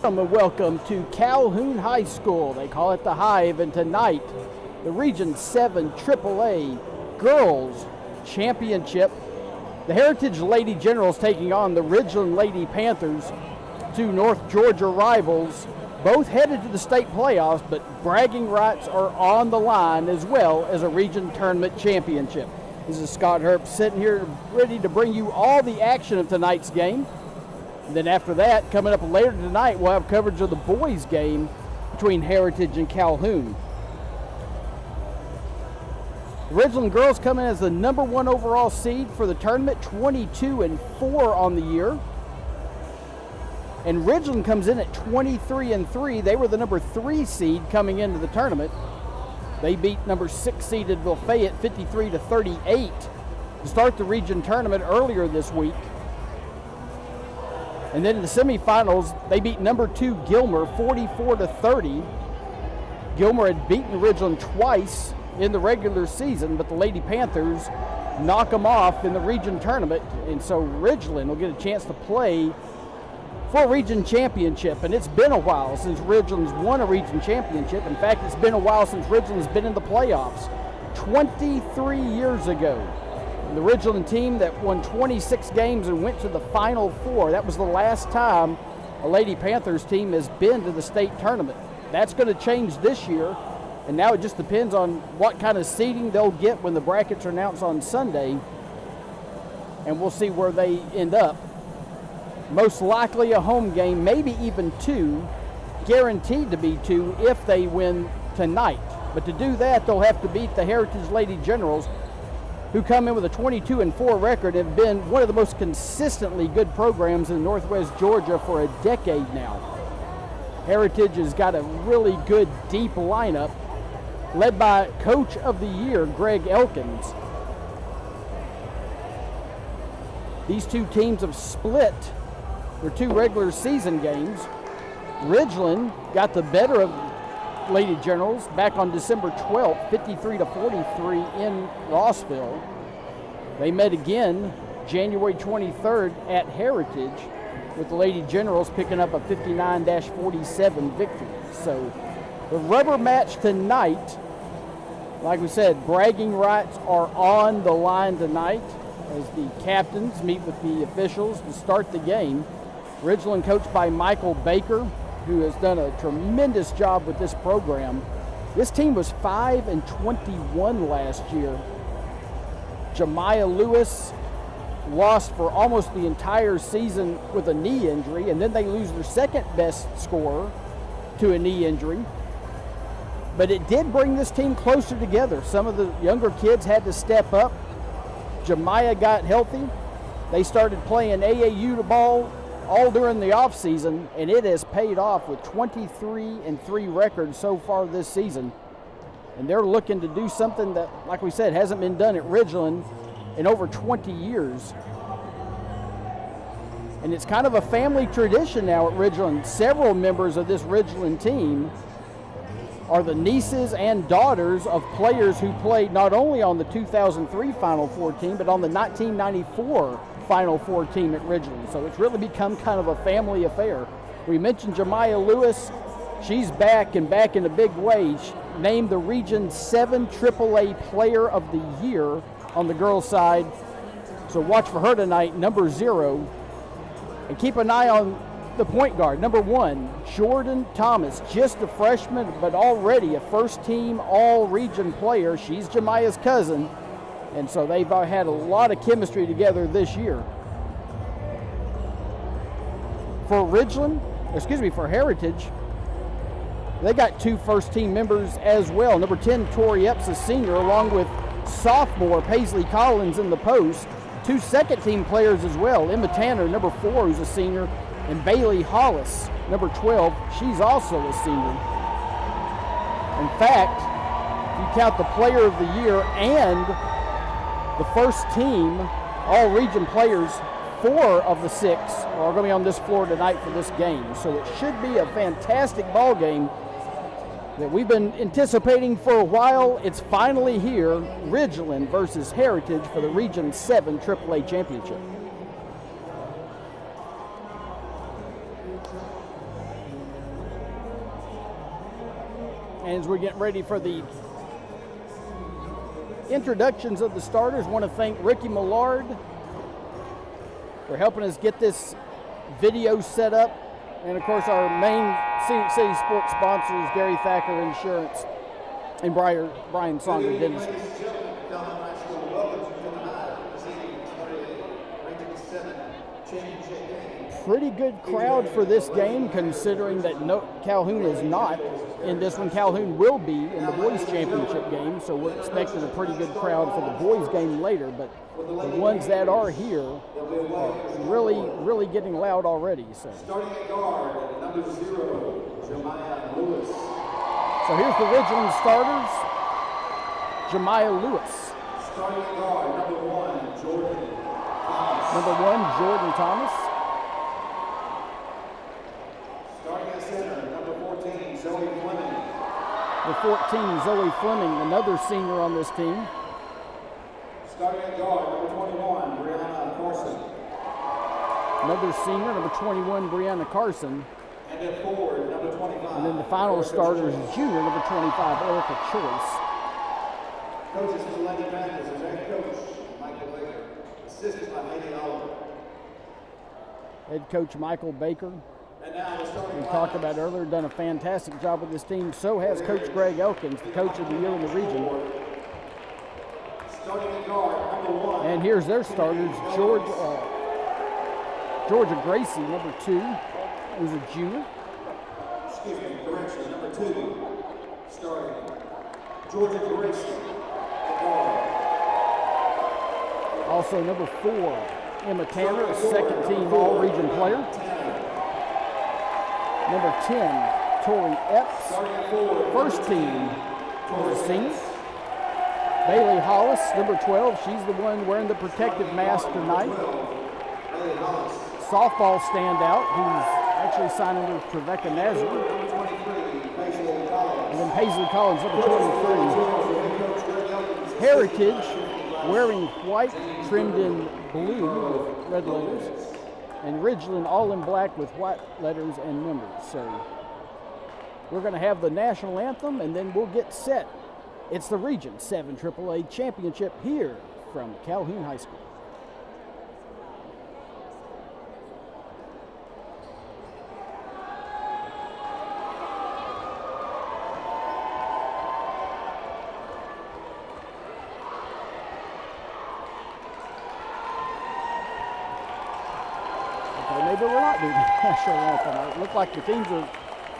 Welcome to Calhoun High School. They call it the Hive, and tonight, the Region 7 AAA Girls Championship. The Heritage Lady Generals taking on the Ridgeland Lady Panthers, two North Georgia rivals, both headed to the state playoffs, but bragging rights are on the line as well as a region tournament championship. This is Scott Herp sitting here ready to bring you all the action of tonight's game. And then after that, coming up later tonight, we'll have coverage of the boys' game between Heritage and Calhoun. The Ridgeland girls come in as the number 1 overall seed for the tournament, 22-4 on the year. And Ridgeland comes in at 23-3. They were the number 3 seed coming into the tournament. They beat number 6 seeded Lafayette 53-38 to start the region tournament earlier this week. And then in the semifinals, they beat number 2 Gilmer 44-30. Gilmer had beaten Ridgeland twice in the regular season, but the Lady Panthers knock them off in the region tournament. And so Ridgeland will get a chance to play for a region championship. And it's been a while since Ridgeland's won a region championship. In fact, it's been a while since Ridgeland's been in the playoffs. 23 years ago. The Ridgeland team that won 26 games and went to the Final Four. That was the last time a Lady Panthers team has been to the state tournament. That's going to change this year, and now it just depends on what kind of seeding they'll get when the brackets are announced on Sunday, and we'll see where they end up. Most likely a home game, maybe even 2, guaranteed to be 2 if they win tonight. But to do that, they'll have to beat the Heritage Lady Generals, who come in with a 22-4 record and have been one of the most consistently good programs in Northwest Georgia for a decade now. Heritage has got a really good, deep lineup, led by Coach of the Year, Greg Elkins. These two teams have split their 2 regular season games. Ridgeland got the better of Lady Generals back on December 12th, 53-43 in Rossville. They met again January 23rd at Heritage, with the Lady Generals picking up a 59-47 victory. So the rubber match tonight, like we said, bragging rights are on the line tonight as the captains meet with the officials to start the game. Ridgeland coached by Michael Baker, who has done a tremendous job with this program. This team was 5-21 last year. Jemiah Lewis lost for almost the entire season with a knee injury, and then they lose their second best scorer to a knee injury. But it did bring this team closer together. Some of the younger kids had to step up. Jemiah got healthy. They started playing AAU ball all during the offseason, and it has paid off with 23-3 records so far this season. And they're looking to do something that, like we said, hasn't been done at Ridgeland in over 20 years. And it's kind of a family tradition now at Ridgeland. Several members of this Ridgeland team are the nieces and daughters of players who played not only on the 2003 Final Four team, but on the 1994 Final Four team at Ridgeland. So it's really become kind of a family affair. We mentioned Jemiah Lewis. She's back, and back in a big way. She named the Region 7 AAA Player of the Year on the girls' side. So watch for her tonight, number 0. And keep an eye on the point guard, number 1, Jordan Thomas, just a freshman, but already a first-team all-region player. She's Jemiah's cousin. And so they've had a lot of chemistry together this year. For Heritage, they got 2 first-team members as well. Number 10, Tori Epps, a senior, along with sophomore Paisley Collins in the post. 2 second-team players as well. Emma Tanner, number 4, who's a senior, and Bailey Hollis, number 12. She's also a senior. In fact, if you count the Player of the Year and the first team, all region players, 4 of the 6 are going to be on this floor tonight for this game. So it should be a fantastic ball game that we've been anticipating for a while. It's finally here, Ridgeland versus Heritage for the Region 7 AAA Championship. And as we're getting ready for the introductions of the starters, I want to thank Ricky Millard for helping us get this video set up. And of course, our main Scenic City sports sponsors, Gary Thacker Insurance and Brian Songer Dentistry. Pretty good crowd for this game, considering that Calhoun is not in this one. Calhoun will be in the boys championship game, so we're expecting a pretty good crowd for the boys game later, but the ones that are here are really getting loud already. So starting at guard, number 0, Jemiah Lewis. So here's the Ridgeland starters. Jemiah Lewis. Starting at guard, number 1, Jordan Thomas. Number 1, Jordan Thomas. Starting at center, number 14, Zoe Fleming. The 14, Zoe Fleming, another senior on this team. Starting at guard, number 21, Brianna Carson. Another senior, number 21, Brianna Carson. And at forward, number 25. And then the final starter is junior, number 25, Erica Choice. Coaches for the Lady Panthers is head coach Michael Baker, assisted by Haley Oliver. Head coach Michael Baker. And now we talked about earlier, done a fantastic job with this team. So has Coach Greg Elkins, the coach of the year in the region. And here's their starters, Georgia Gracie, number 2, who's a junior. Excuse me, correction, number 2, starting, Georgia Gracie. Also number 4, Emma Tanner, a second team all-region player. Number 10, Tori Epps, first team senior. Bailey Hollis, number 12, she's the one wearing the protective mask tonight. Softball standout, who's actually signed under Trevecca Nazareth. And then Paisley Collins, number 23. Heritage, wearing white, trimmed in blue with red letters. And Ridgeland all in black with white letters and numbers. So we're going to have the national anthem, and then we'll get set. It's the Region 7 AAA Championship here from Calhoun High School. Okay, maybe we're not doing the national anthem. It looked like the teams are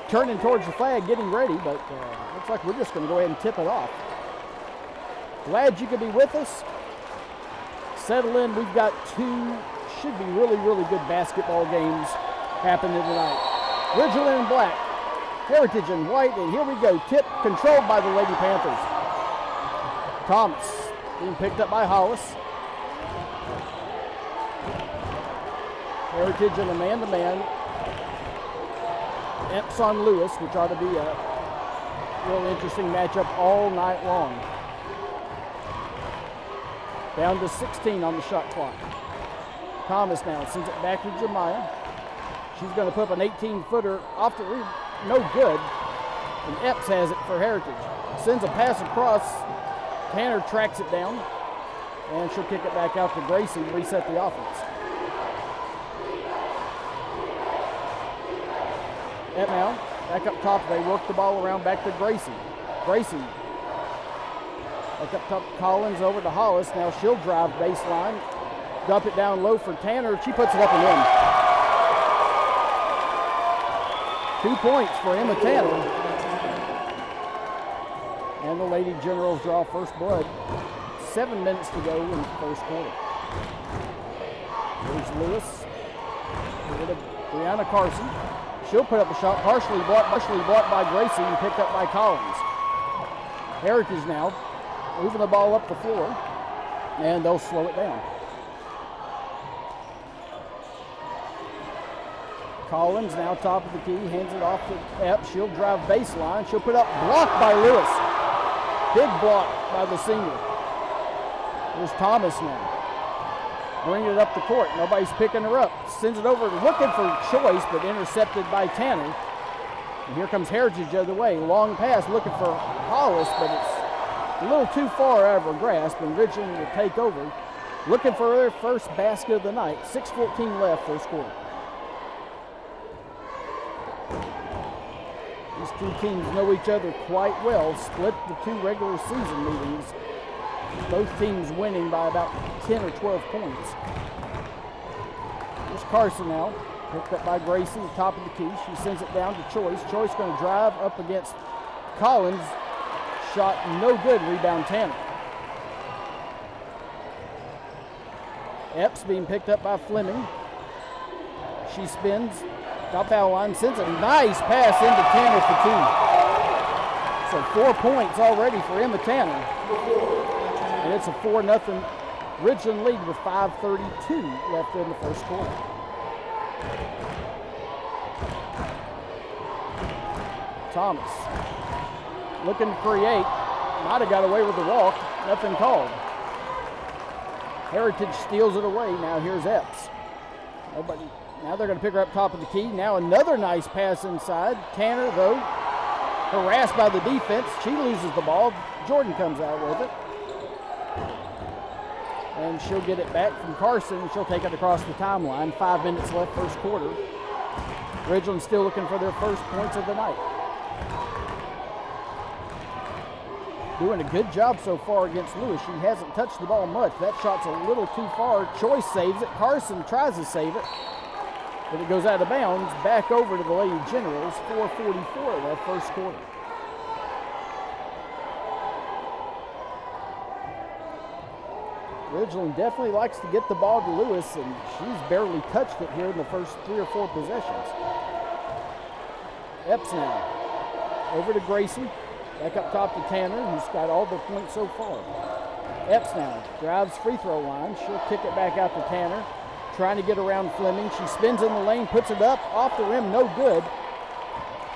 turning towards the flag, getting ready, but looks like we're just going to go ahead and tip it off. Glad you could be with us. Settle in. We've got 2, should be really good basketball games happening tonight. Ridgeland in black, Heritage in white, and here we go. Tip controlled by the Lady Panthers. Thomas being picked up by Hollis. Heritage in a man-to-man. Epps on Lewis, which ought to be a real interesting matchup all night long. Down to 16 on the shot clock. Thomas now sends it back to Jemiah. She's going to put up an 18-footer off the lead, no good. And Epps has it for Heritage. Sends a pass across. Tanner tracks it down. And she'll kick it back out to Gracie and reset the offense. Epps now, back up top, they work the ball around back to Gracie. Gracie, back up top, Collins over to Hollis. Now she'll drive baseline, dump it down low for Tanner. She puts it up and in. 2 points for Emma Tanner. And the Lady Generals draw first blood. 7 minutes to go in the first quarter. Here's Lewis. Over to Brianna Carson. She'll put up a shot, partially blocked by Gracie and picked up by Collins. Heritage now moving the ball up the floor, and they'll slow it down. Collins now top of the key, hands it off to Epps. She'll drive baseline. She'll put up, blocked by Lewis. Big block by the senior. There's Thomas now. Bringing it up the court. Nobody's picking her up. Sends it over, looking for Choice, but intercepted by Tanner. And here comes Heritage the other way. Long pass looking for Hollis, but it's a little too far out of her grasp, and Ridgeland will take over. Looking for their first basket of the night. 6:14 left, first quarter. These two teams know each other quite well. Split the two regular season meetings. Both teams winning by about 10 or 12 points. Here's Carson now. Picked up by Gracie, the top of the key. She sends it down to Choice. Choice going to drive up against Collins. Shot no good. Rebound Tanner. Epps being picked up by Fleming. She spins. Top foul line. Sends a nice pass into Tanner for 2. So 4 points already for Emma Tanner. And it's a 4-0 Ridgeland lead with 5:32 left in the first quarter. Thomas looking to create. Might have got away with the walk. Nothing called. Heritage steals it away. Now here's Epps. Nobody. Now they're going to pick her up top of the key. Now another nice pass inside. Tanner, though, harassed by the defense. She loses the ball. Jordan comes out with it. And she'll get it back from Carson, and she'll take it across the timeline. 5 minutes left, first quarter. Ridgeland still looking for their first points of the night. Doing a good job so far against Lewis. She hasn't touched the ball much. That shot's a little too far. Choice saves it. Carson tries to save it, but it goes out of bounds. Back over to the Lady Generals. 4:44 left, first quarter. Ridgeland definitely likes to get the ball to Lewis, and she's barely touched it here in the first 3 or 4 possessions. Epps now. Over to Gracie. Back up top to Tanner, who's got all the points so far. Epps now drives free throw line. She'll kick it back out to Tanner. Trying to get around Fleming. She spins in the lane, puts it up, off the rim, no good.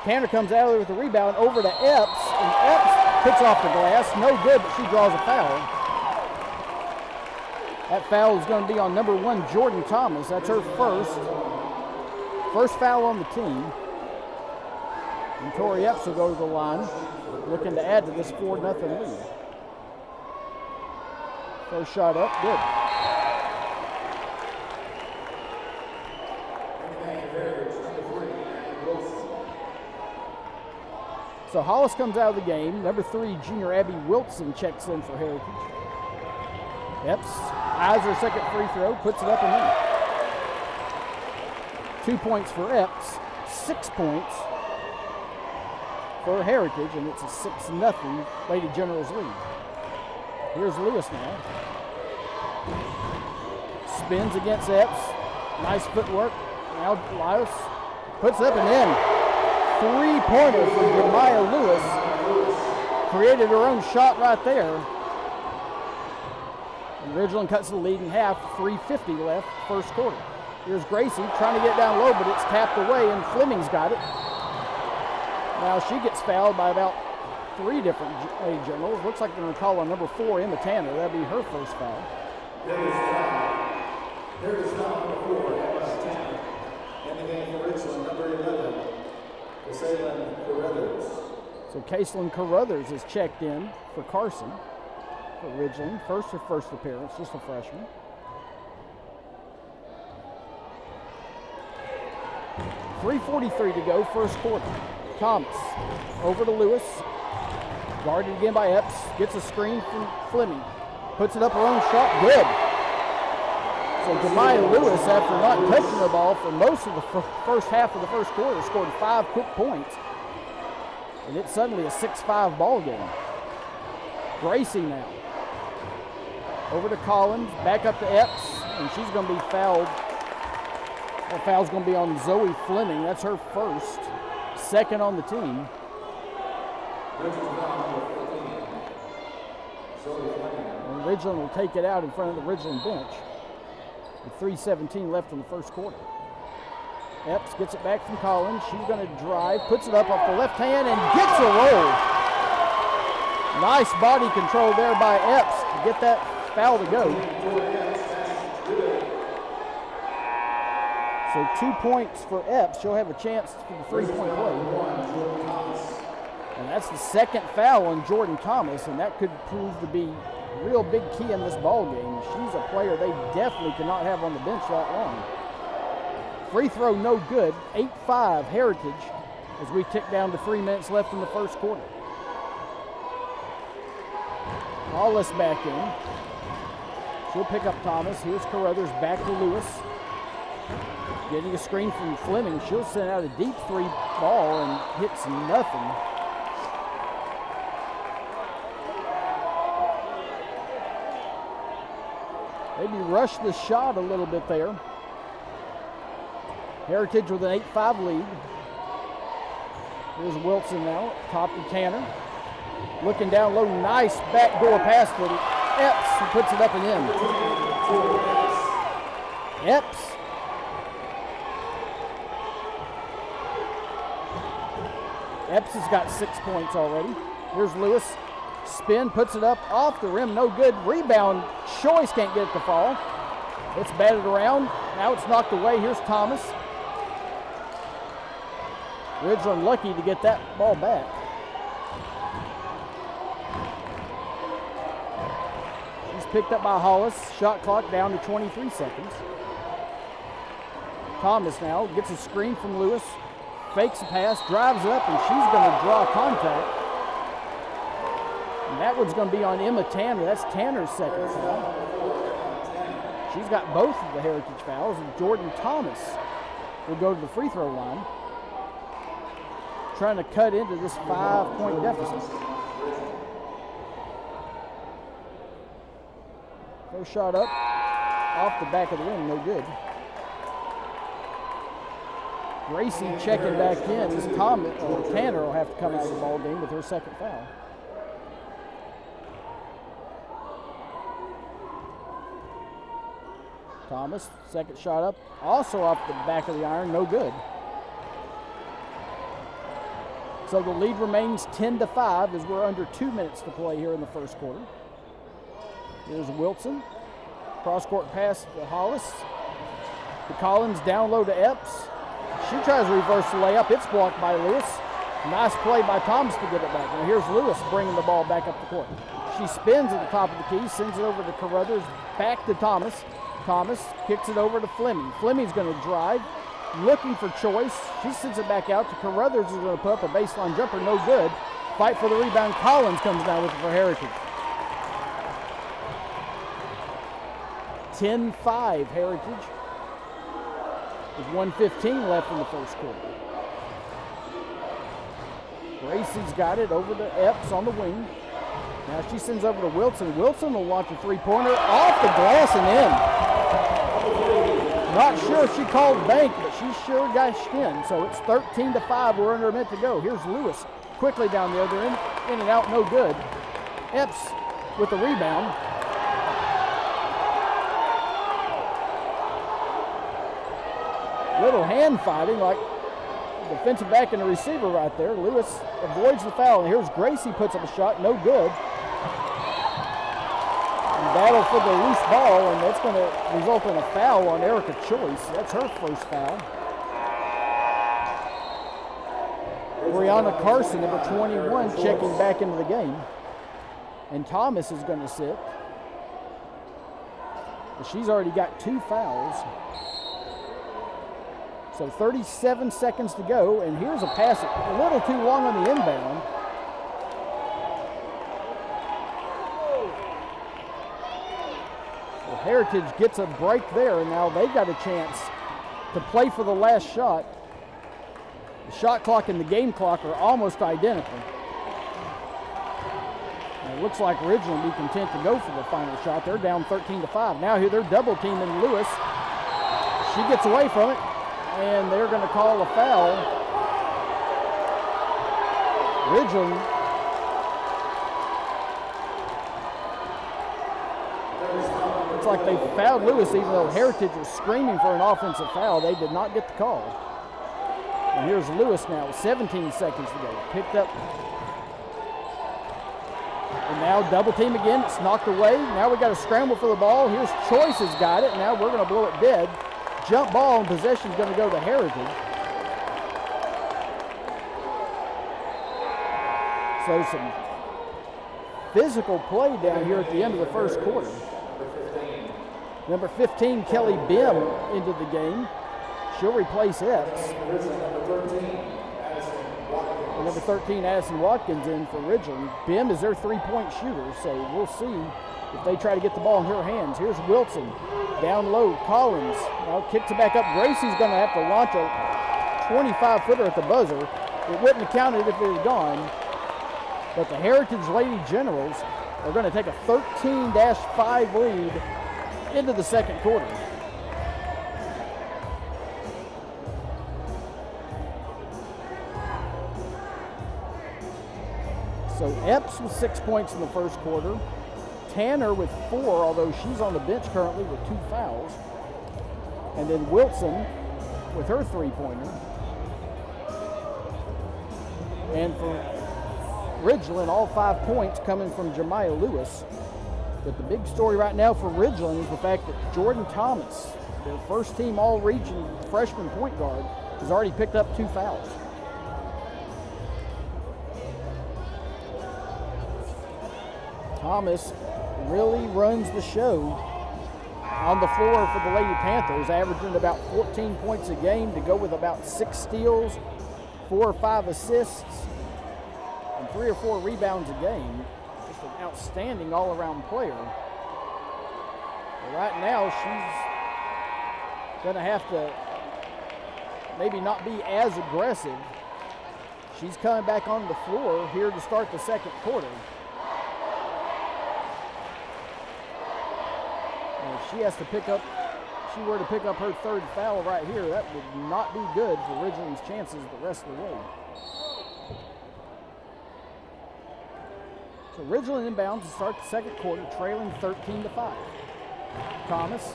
Tanner comes out of there with the rebound over to Epps, and Epps picks off the glass. No good, but she draws a foul. That foul is going to be on number 1, Jordan Thomas. That's her first foul on the team. And Tori Epps will go to the line, looking to add to this 4-0 lead. First shot up, good. So Hollis comes out of the game. Number 3, junior Abby Wilson checks in for Heritage. Epps eyes her second free throw, puts it up and in. 2 points for Epps, 6 points for Heritage, and it's a 6-0 Lady Generals lead. Here's Lewis now. Spins against Epps. Nice footwork. Now Lyos puts it up and in. 3-pointer for Jemiah Lewis. Created her own shot right there. And Ridgeland cuts the lead in half. 3:50 left, first quarter. Here's Gracie trying to get down low, but it's tapped away, and Fleming's got it. Now she gets fouled by about 3 different Lady Generals. Looks like they're going to call on number 4, Emma Tanner. That'll be her first foul. There is foul number 4, Emma Tanner. And the game for Ridgeland, number 11, Caselyn Carruthers. So Caselyn Carruthers is checked in for Carson for Ridgeland. Her first appearance, just a freshman. .343 to go, first quarter. Thomas over to Lewis. Guarded again by Epps. Gets a screen from Fleming. Puts it up her own shot. Good. So Jemiah Lewis, after not touching the ball for most of the first half of the first quarter, scored 5 quick points. And it's suddenly a 6-5 ball game. Gracie now. Over to Collins. Back up to Epps. And she's going to be fouled. That foul's going to be on Zoe Fleming. That's her first. Second on the team. And Ridgeland will take it out in front of the Ridgeland bench with 3:17 left in the first quarter. Epps gets it back from Collins. She's going to drive, puts it up off the left hand, and gets a roll. Nice body control there by Epps to get that foul to go. So 2 points for Epps. She'll have a chance for the three-point play. And that's the second foul on Jordan Thomas, and that could prove to be a real big key in this ball game. She's a player they definitely cannot have on the bench that long. Free throw no good, 8-5 Heritage as we tick down to 3 minutes left in the first quarter. Hollis back in. She'll pick up Thomas. Here's Carruthers back to Lewis. Getting a screen from Fleming. She'll send out a deep three ball and hits nothing. Maybe rush the shot a little bit there. Heritage with an 8-5 lead. Here's Wilson now, top to Tanner. Looking down low, nice backdoor pass for Epps, who puts it up and in. Epps. Epps has got 6 points already. Here's Lewis. Spin, puts it up off the rim, no good. Rebound, Choice can't get it to fall. It's batted around. Now it's knocked away. Here's Thomas. Ridgeland lucky to get that ball back. She's picked up by Hollis. Shot clock down to 23 seconds. Thomas now gets a screen from Lewis. Fakes a pass, drives up, and she's going to draw contact. And that one's going to be on Emma Tanner. That's Tanner's second foul. She's got both of the Heritage fouls, and Jordan Thomas will go to the free throw line, trying to cut into this 5-point deficit. First shot up, off the back of the rim, no good. Gracie checking back in as Tanner will have to come out of the ball game with her second foul. Thomas, second shot up, also off the back of the iron, no good. So the lead remains 10-5 as we're under 2 minutes to play here in the first quarter. Here's Wilson, cross-court pass to Hollis. To Collins, down low to Epps. She tries to reverse the layup. It's blocked by Lewis. Nice play by Thomas to get it back. Now here's Lewis bringing the ball back up the court. She spins at the top of the key, sends it over to Carruthers, back to Thomas. Thomas kicks it over to Fleming. Fleming's going to drive, looking for Choice. She sends it back out to Carruthers, who's going to put up a baseline jumper, no good. Fight for the rebound. Collins comes down with it for Heritage. 10-5 Heritage. With 1:15 left in the first quarter. Gracie's got it over to Epps on the wing. Now she sends over to Wilson. Wilson will launch a three-pointer off the glass and in. Not sure if she called bank, but she sure gashed in. So it's 13-5. We're under a minute to go. Here's Lewis quickly down the other end. In and out, no good. Epps with the rebound. Little hand fighting, like defensive back and the receiver right there. Lewis avoids the foul, and here's Gracie, puts up a shot, no good. And battle for the loose ball, and that's going to result in a foul on Erica Choice. That's her first foul. Brianna Carson, number 21, checking back into the game. And Thomas is going to sit. But she's already got 2 fouls. So 37 seconds to go, and here's a pass a little too long on the inbound. Well, Heritage gets a break there, and now they've got a chance to play for the last shot. The shot clock and the game clock are almost identical. And it looks like Ridgeland will be content to go for the final shot. They're down 13-5. Now here they're double teaming Lewis. She gets away from it. And they're going to call a foul. Ridgeland. Looks like they fouled Lewis, even though Heritage was screaming for an offensive foul. They did not get the call. And here's Lewis now with 17 seconds to go. Picked up. And now double team again. It's knocked away. Now we got to scramble for the ball. Here's Choice has got it. Now we're going to blow it dead. Jump ball and possession is going to go to Heritage. So some physical play down here at the end of the first quarter. Number 15, Kelly Bim, into the game. She'll replace Epps. And number 13, Addison Watkins, in for Ridgeland. Bim is their three-point shooter, so we'll see if they try to get the ball in her hands. Here's Wilson, down low. Collins now kicks it back up. Gracie's going to have to launch a 25-footer at the buzzer. It wouldn't have counted if it had gone. But the Heritage Lady Generals are going to take a 13-5 lead into the second quarter. So Epps with 6 points in the first quarter. Tanner with 4, although she's on the bench currently with 2 fouls. And then Wilson with her three-pointer. And for Ridgeland, all 5 points coming from Jemiah Lewis. But the big story right now for Ridgeland is the fact that Jordan Thomas, their first team all-region freshman point guard, has already picked up 2 fouls. Thomas really runs the show on the floor for the Lady Panthers, averaging about 14 points a game to go with about 6 steals, 4 or 5 assists, and 3 or 4 rebounds a game. Just an outstanding all-around player. But right now, she's going to have to maybe not be as aggressive. She's coming back on the floor here to start the second quarter. And if she has to pick up, if she were to pick up her 3rd foul right here, that would not be good for Ridgeland's chances the rest of the way. So Ridgeland inbounds to start the second quarter, trailing 13-5. Thomas,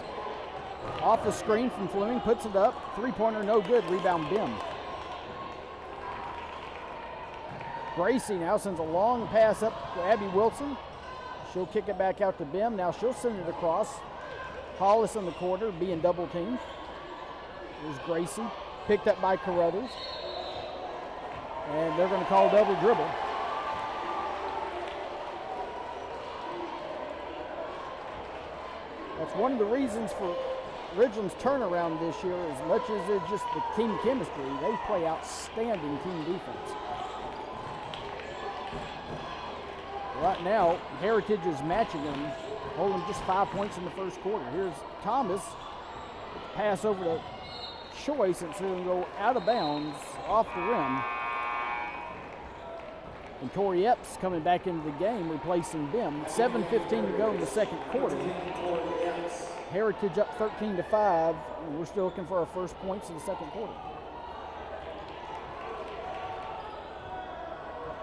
off the screen from Fleming, puts it up. Three-pointer, no good. Rebound, Bim. Gracie now sends a long pass up to Abby Wilson. She'll kick it back out to Bim. Now she'll send it across. Hollis in the quarter, being double teamed. There's Gracie, picked up by Carruthers. And they're going to call double dribble. That's one of the reasons for Ridgeland's turnaround this year. As much as it's just the team chemistry, they play outstanding team defense. Right now, Heritage is matching them, holding just 5 points in the first quarter. Here's Thomas, pass over to Choice, and it's going to go out of bounds off the rim. And Tori Epps coming back into the game, replacing Bim. 7:15 to go in the second quarter. Heritage up 13-5, and we're still looking for our first points in the second quarter.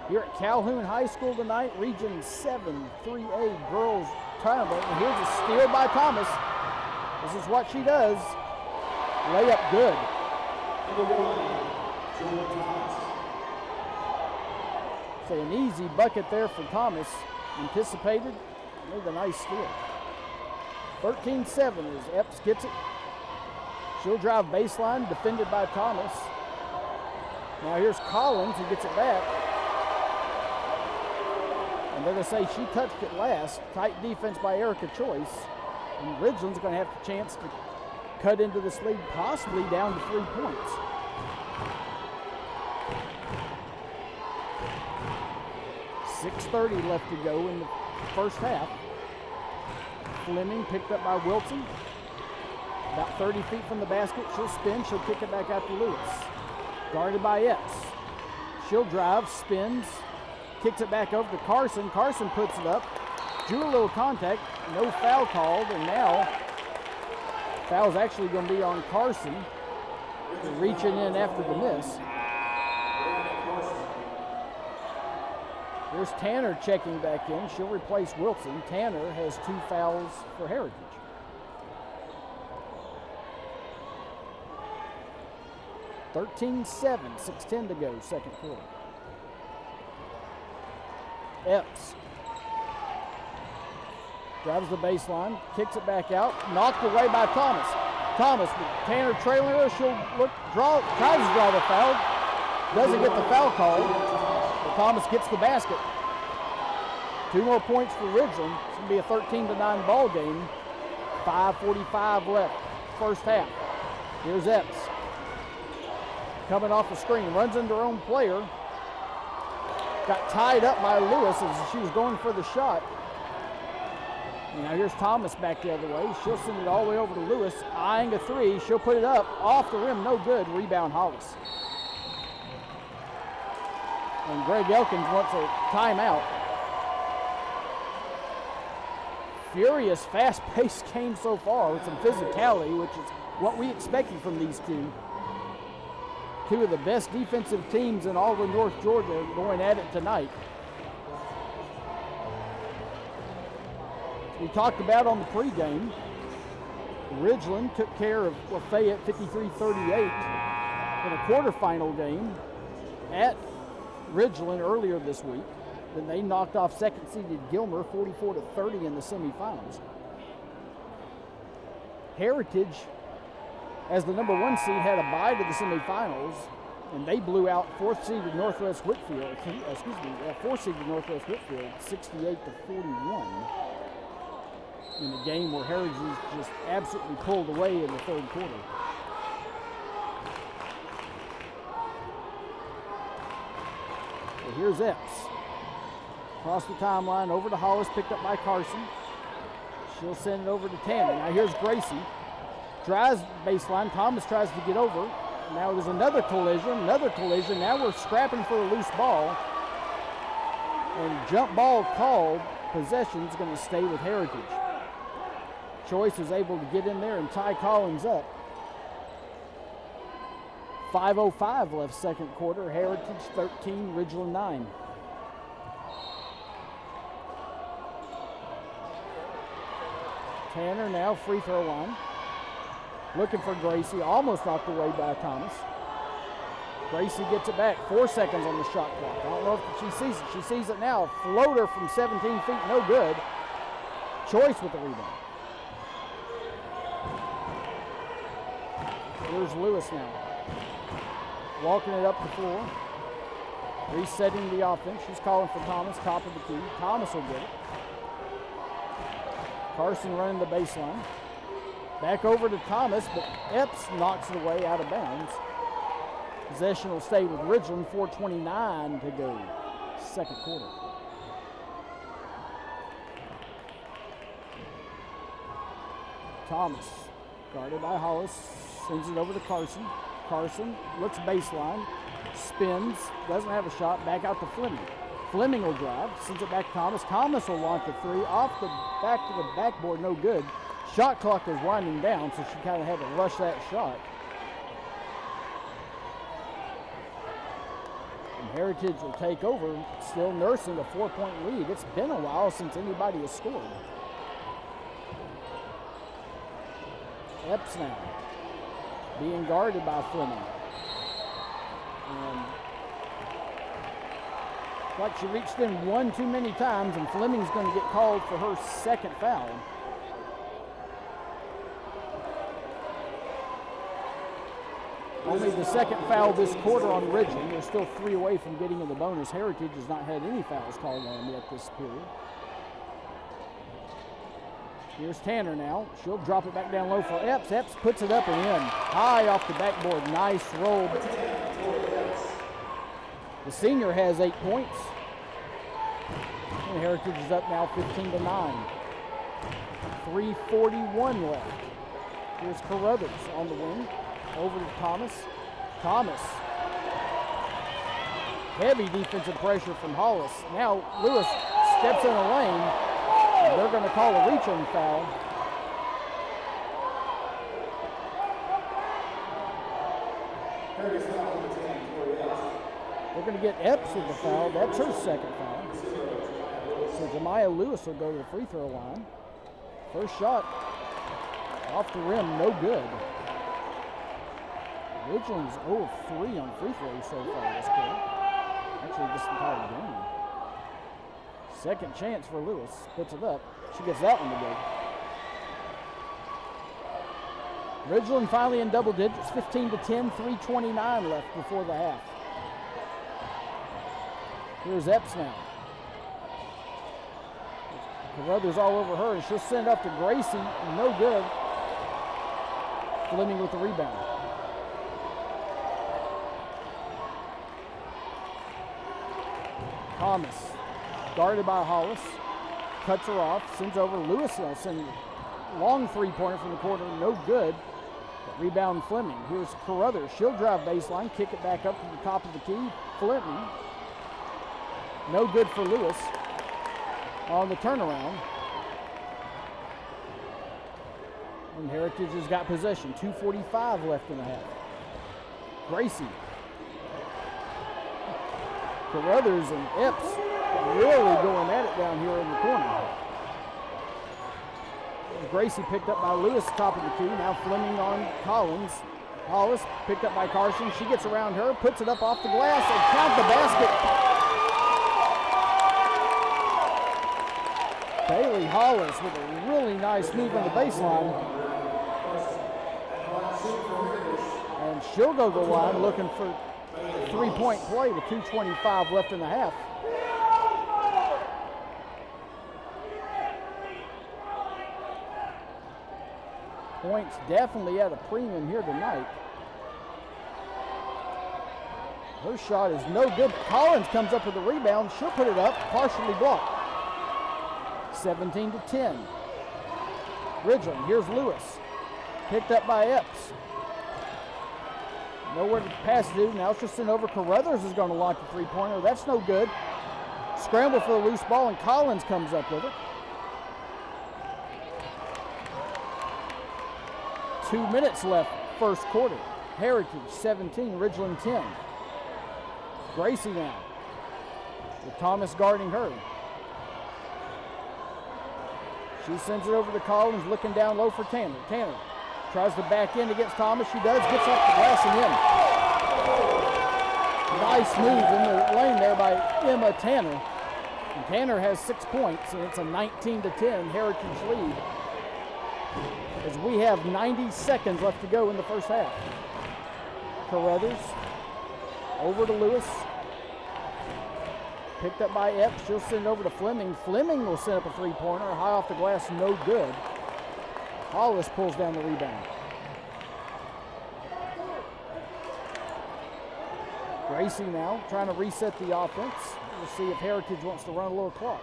Here at Calhoun High School tonight, Region 7 3A girls tournament. And here's a steal by Thomas. This is what she does. Layup good. So an easy bucket there for Thomas. Anticipated, made a nice steal. 13-7 as Epps gets it. She'll drive baseline, defended by Thomas. Now here's Collins who gets it back. And they're going to say she touched it last. Tight defense by Erica Choice. And Ridgeland's going to have a chance to cut into this lead, possibly down to 3 points. .6:30 left to go in the first half. Fleming picked up by Wilson. About 30 feet from the basket. She'll spin. She'll kick it back out to Lewis. Guarded by Epps. She'll drive, spins, kicks it back over to Carson. Carson puts it up. Drew a little contact. No foul called. And now foul's actually going to be on Carson. Reaching in after the miss. There's Tanner checking back in. She'll replace Wilson. Tanner has 2 fouls for Heritage. .13-7, 6:10 to go, second quarter. Epps drives the baseline, kicks it back out, knocked away by Thomas. Thomas, Tanner trailing her. She'll tries to draw the foul. Doesn't get the foul call. But Thomas gets the basket. 2 more points for Ridgeland. It's going to be a 13-9 ball game. 5:45 left, first half. Here's Epps. Coming off the screen, runs into her own player. Got tied up by Lewis as she was going for the shot. Now here's Thomas back the other way. She'll send it all the way over to Lewis, eyeing a 3. She'll put it up, off the rim, no good. Rebound Hollis. And Greg Elkins wants a timeout. Furious, fast-paced game so far with some physicality, which is what we expected from these two. Two of the best defensive teams in all of North Georgia going at it tonight. We talked about on the pregame, Ridgeland took care of Lafayette 53-38 in a quarterfinal game at Ridgeland earlier this week. Then they knocked off second-seeded Gilmer 44-30 in the semifinals. Heritage, as the number 1 seed, had a bye to the semifinals, and they blew out fourth-seeded Northwest Whitfield. 4th-seeded Northwest Whitfield 68-41 in a game where Heritage just absolutely pulled away in the third quarter. So here's Epps. Across the timeline, over to Hollis, picked up by Carson. She'll send it over to Tanner. Now here's Gracie. Drives baseline. Thomas tries to get over. Now there's another collision. Now we're scrapping for a loose ball. And jump ball called. Possession is going to stay with Heritage. Choice is able to get in there and tie Collins up. 5:05 left second quarter. Heritage 13, Ridgeland 9. Tanner now free throw line. Looking for Gracie, almost knocked away by Thomas. Gracie gets it back, 4 seconds on the shot clock. I don't know if she sees it. She sees it now. Floater from 17 feet, no good. Choice with the rebound. Here's Lewis now. Walking it up the floor. Resetting the offense. She's calling for Thomas, top of the key. Thomas will get it. Carson running the baseline. Back over to Thomas, but Epps knocks it away out of bounds. Possession will stay with Ridgeland, 4:29 to go, second quarter. Thomas, guarded by Hollis, sends it over to Carson. Carson looks baseline, spins, doesn't have a shot, back out to Fleming. Fleming will drive, sends it back to Thomas. Thomas will launch a 3, off the back to the backboard, no good. Shot clock is winding down, so she kind of had to rush that shot. And Heritage will take over, still nursing a 4-point lead. It's been a while since anybody has scored. Epps now, being guarded by Fleming. And like she reached in one too many times, and Fleming's going to get called for her second foul. Only the second foul this quarter on Ridgeland. They're still 3 away from getting in the bonus. Heritage has not had any fouls called on them yet this period. Here's Tanner now. She'll drop it back down low for Epps. Epps puts it up and in. High off the backboard. Nice roll. The senior has 8 points. And Heritage is up now 15-9. 3:41 left. Here's Carruthers on the wing. Over to Thomas. Thomas. Heavy defensive pressure from Hollis. Now Lewis steps in the lane. And they're going to call a reach-in foul. They're going to get Epps with the foul. That's her second foul. So Jemiah Lewis will go to the free throw line. First shot off the rim, no good. Ridgeland's 0 of 3 on free throws so far this quarter. Actually, this entire game. Second chance for Lewis. Puts it up. She gets that one to go. Ridgeland finally in double digits, 15-10, 3:29 left before the half. Here's Epps now. Carruthers all over her, and she'll send up to Gracie. No good. Fleming with the rebound. Thomas, guarded by Hollis, cuts her off, sends over Lewis Nelson. Long three-pointer from the corner, no good. Rebound Fleming. Here's Carruthers. She'll drive baseline, kick it back up to the top of the key. Fleming. No good for Lewis on the turnaround. And Heritage has got possession. 2:45 left in the half. Gracie. Carruthers and Epps really going at it down here in the corner. Gracie picked up by Lewis, top of the key. Now Fleming on Collins. Hollis picked up by Carson. She gets around her, puts it up off the glass, and count the basket. Bailey Hollis with a really nice move on the baseline. And she'll go to the line looking for a three-point play with 2:25 left in the half. Points definitely at a premium here tonight. Her shot is no good. Collins comes up with a rebound. She'll put it up, partially blocked. 17-10. Ridgeland, here's Lewis. Picked up by Epps. Nowhere to pass to. Now she'll send over. Carruthers is going to launch a three-pointer. That's no good. Scramble for the loose ball, and Collins comes up with it. 2 minutes left, first quarter. Heritage 17, Ridgeland 10. Gracie now, with Thomas guarding her. She sends it over to Collins, looking down low for Tanner. Tanner tries to back in against Thomas. She does, gets off the glass and in. Nice move in the lane there by Emma Tanner. And Tanner has 6 points, and it's a 19-10 Heritage lead, as we have 90 seconds left to go in the first half. Carruthers over to Lewis. Picked up by Epps. She'll send over to Fleming. Fleming will set up a three-pointer. High off the glass, no good. Hollis pulls down the rebound. Gracie now trying to reset the offense. We'll see if Heritage wants to run a little clock.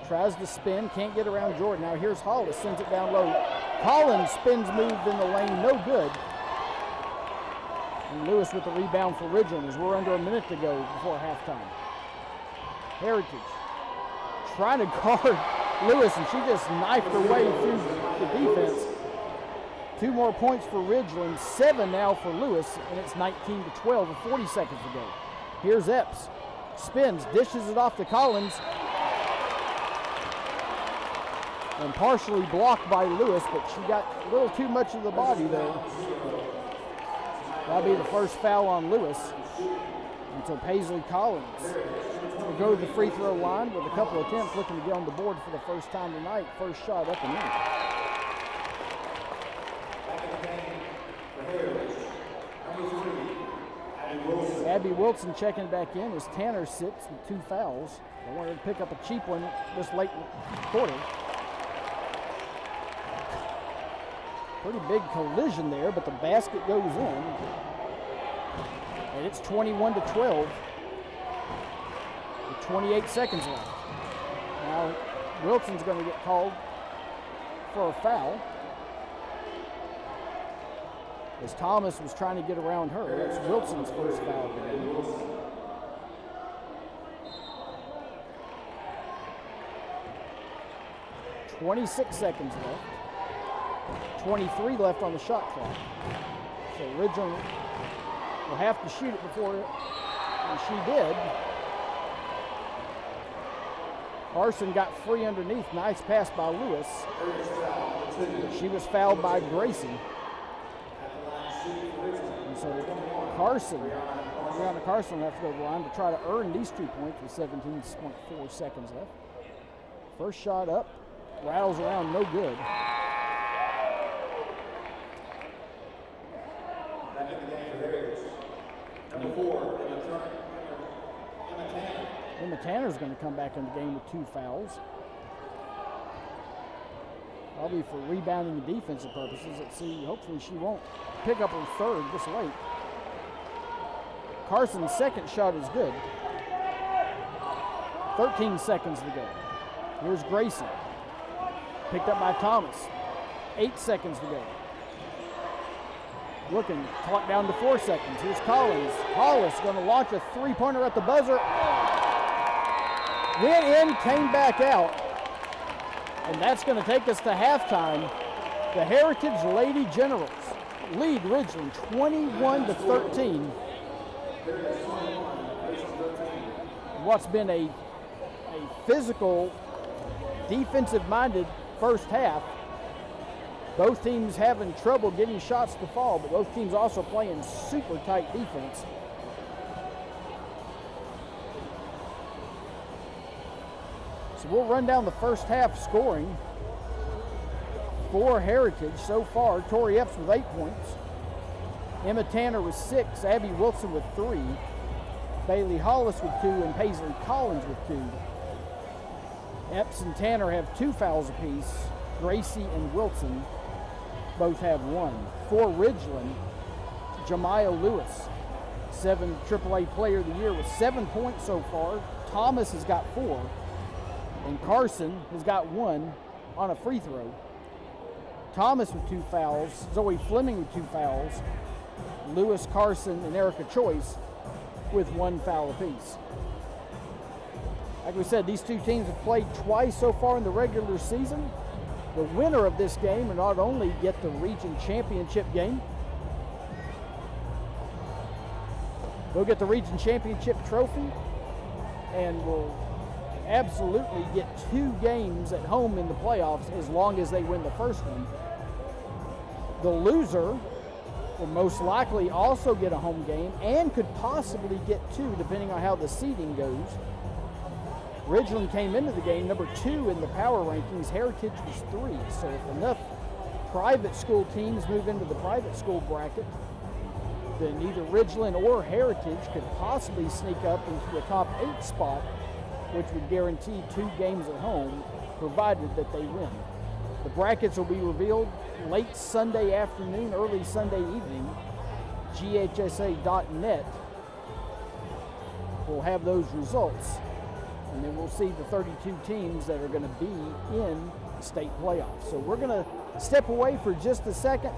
Tries to spin, can't get around Jordan. Now here's Hollis, sends it down low. Collins spins move in the lane, no good. And Lewis with the rebound for Ridgeland as we're under a minute to go before halftime. Heritage trying to guard Lewis, and she just knifed her way through the defense. 2 more points for Ridgeland, 7 now for Lewis, and it's 19-12 with 40 seconds to go. Here's Epps, spins, dishes it off to Collins, and partially blocked by Lewis, but she got a little too much of the body there. That'll be the first foul on Lewis. And so Paisley Collins will go to the free throw line with a couple attempts, looking to get on the board for the first time tonight. First shot up and in. Abby Wilson checking back in as Tanner sits with 2 fouls. They wanted to pick up a cheap one this late in the quarter. Pretty big collision there, but the basket goes in. And it's 21-12. With 28 seconds left. Now Wilson's going to get called for a foul, as Thomas was trying to get around her. That's Wilson's first foul today. 26 seconds left. 23 left on the shot clock. So Ridgeland will have to shoot it before, and she did. Carson got free underneath. Nice pass by Lewis. She was fouled by Gracie. And so Carson, Brianna Carson will have to go to the line to try to earn these 2 points with 17.4 seconds left. First shot up, rattles around, no good. Tanner's going to come back in the game with 2 fouls. Probably for rebounding and defensive purposes. Let's see, hopefully she won't pick up her 3rd this late. Carson's 2nd shot is good. 13 seconds to go. Here's Gracie. Picked up by Thomas. 8 seconds to go. Looking, clock down to 4 seconds. Here's Collins. Hollis going to launch a 3-pointer at the buzzer. Went in, came back out. And that's going to take us to halftime. The Heritage Lady Generals lead Ridgeland 21-13. What's been a physical, defensive-minded first half. Both teams having trouble getting shots to fall, but both teams also playing super tight defense. So we'll run down the first half scoring for Heritage so far. Tori Epps with 8 points. Emma Tanner with 6. Abby Wilson with 3. Bailey Hollis with 2. And Paisley Collins with 2. Epps and Tanner have 2 fouls apiece. Gracie and Wilson both have 1. For Ridgeland, Jemiah Lewis, 7 AAA Player of the Year with 7 points so far. Thomas has got 4. And Carson has got 1 on a free throw. Thomas with 2 fouls. Zoe Fleming with 2 fouls. Lewis, Carson, and Erica Choice with 1 foul apiece. Like we said, these two teams have played twice so far in the regular season. The winner of this game will not only get the region championship game, they'll get the region championship trophy and will absolutely get 2 games at home in the playoffs as long as they win the first one. The loser will most likely also get a home game and could possibly get 2 depending on how the seeding goes. Ridgeland came into the game number 2 in the power rankings. Heritage was 3. So if enough private school teams move into the private school bracket, then either Ridgeland or Heritage could possibly sneak up into the top 8 spot, which would guarantee 2 games at home, provided that they win. The brackets will be revealed late Sunday afternoon, early Sunday evening. GHSA.net will have those results. And then we'll see the 32 teams that are going to be in state playoffs. So we're going to step away for just a second.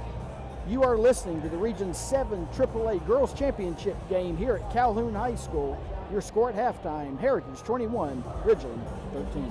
You are listening to the Region 7 AAA Girls Championship game here at Calhoun High School. Your score at halftime, Heritage 21, Ridgeland 13.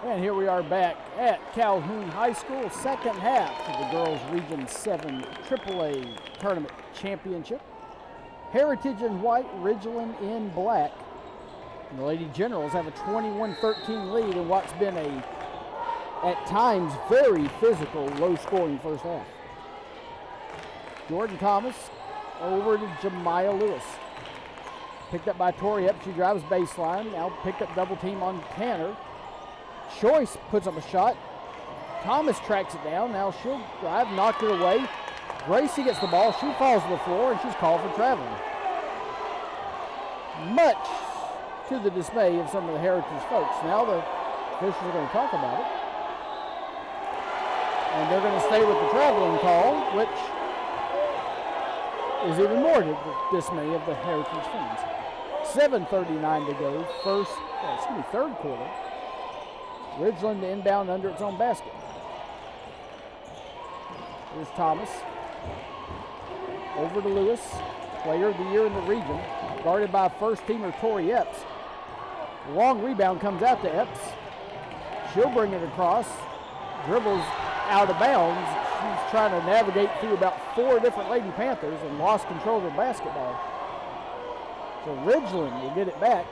And here we are back at Calhoun High School, second half of the Girls Region 7 AAA Tournament Championship. Heritage in white, Ridgeland in black. And the Lady Generals have a 21-13 lead in what's been a, at times, very physical, low-scoring first half. Jordan Thomas over to Jemiah Lewis. Picked up by Tori Epps. She drives baseline. Now picked up double team on Tanner. Choice puts up a shot. Thomas tracks it down. Now she'll drive, knock it away. Gracie gets the ball. She falls to the floor, and she's called for traveling. Much to the dismay of some of the Heritage folks. Now the officials are going to talk about it. And they're going to stay with the traveling call, which is even more to the dismay of the Heritage fans. 7:39 to go, third quarter. Ridgeland to inbound under its own basket. Here's Thomas. Over to Lewis, player of the year in the region, guarded by first-teamer Tori Epps. Long rebound comes out to Epps. She'll bring it across, dribbles out of bounds. She's trying to navigate through about 4 different Lady Panthers and lost control of the basketball. So Ridgeland will get it back.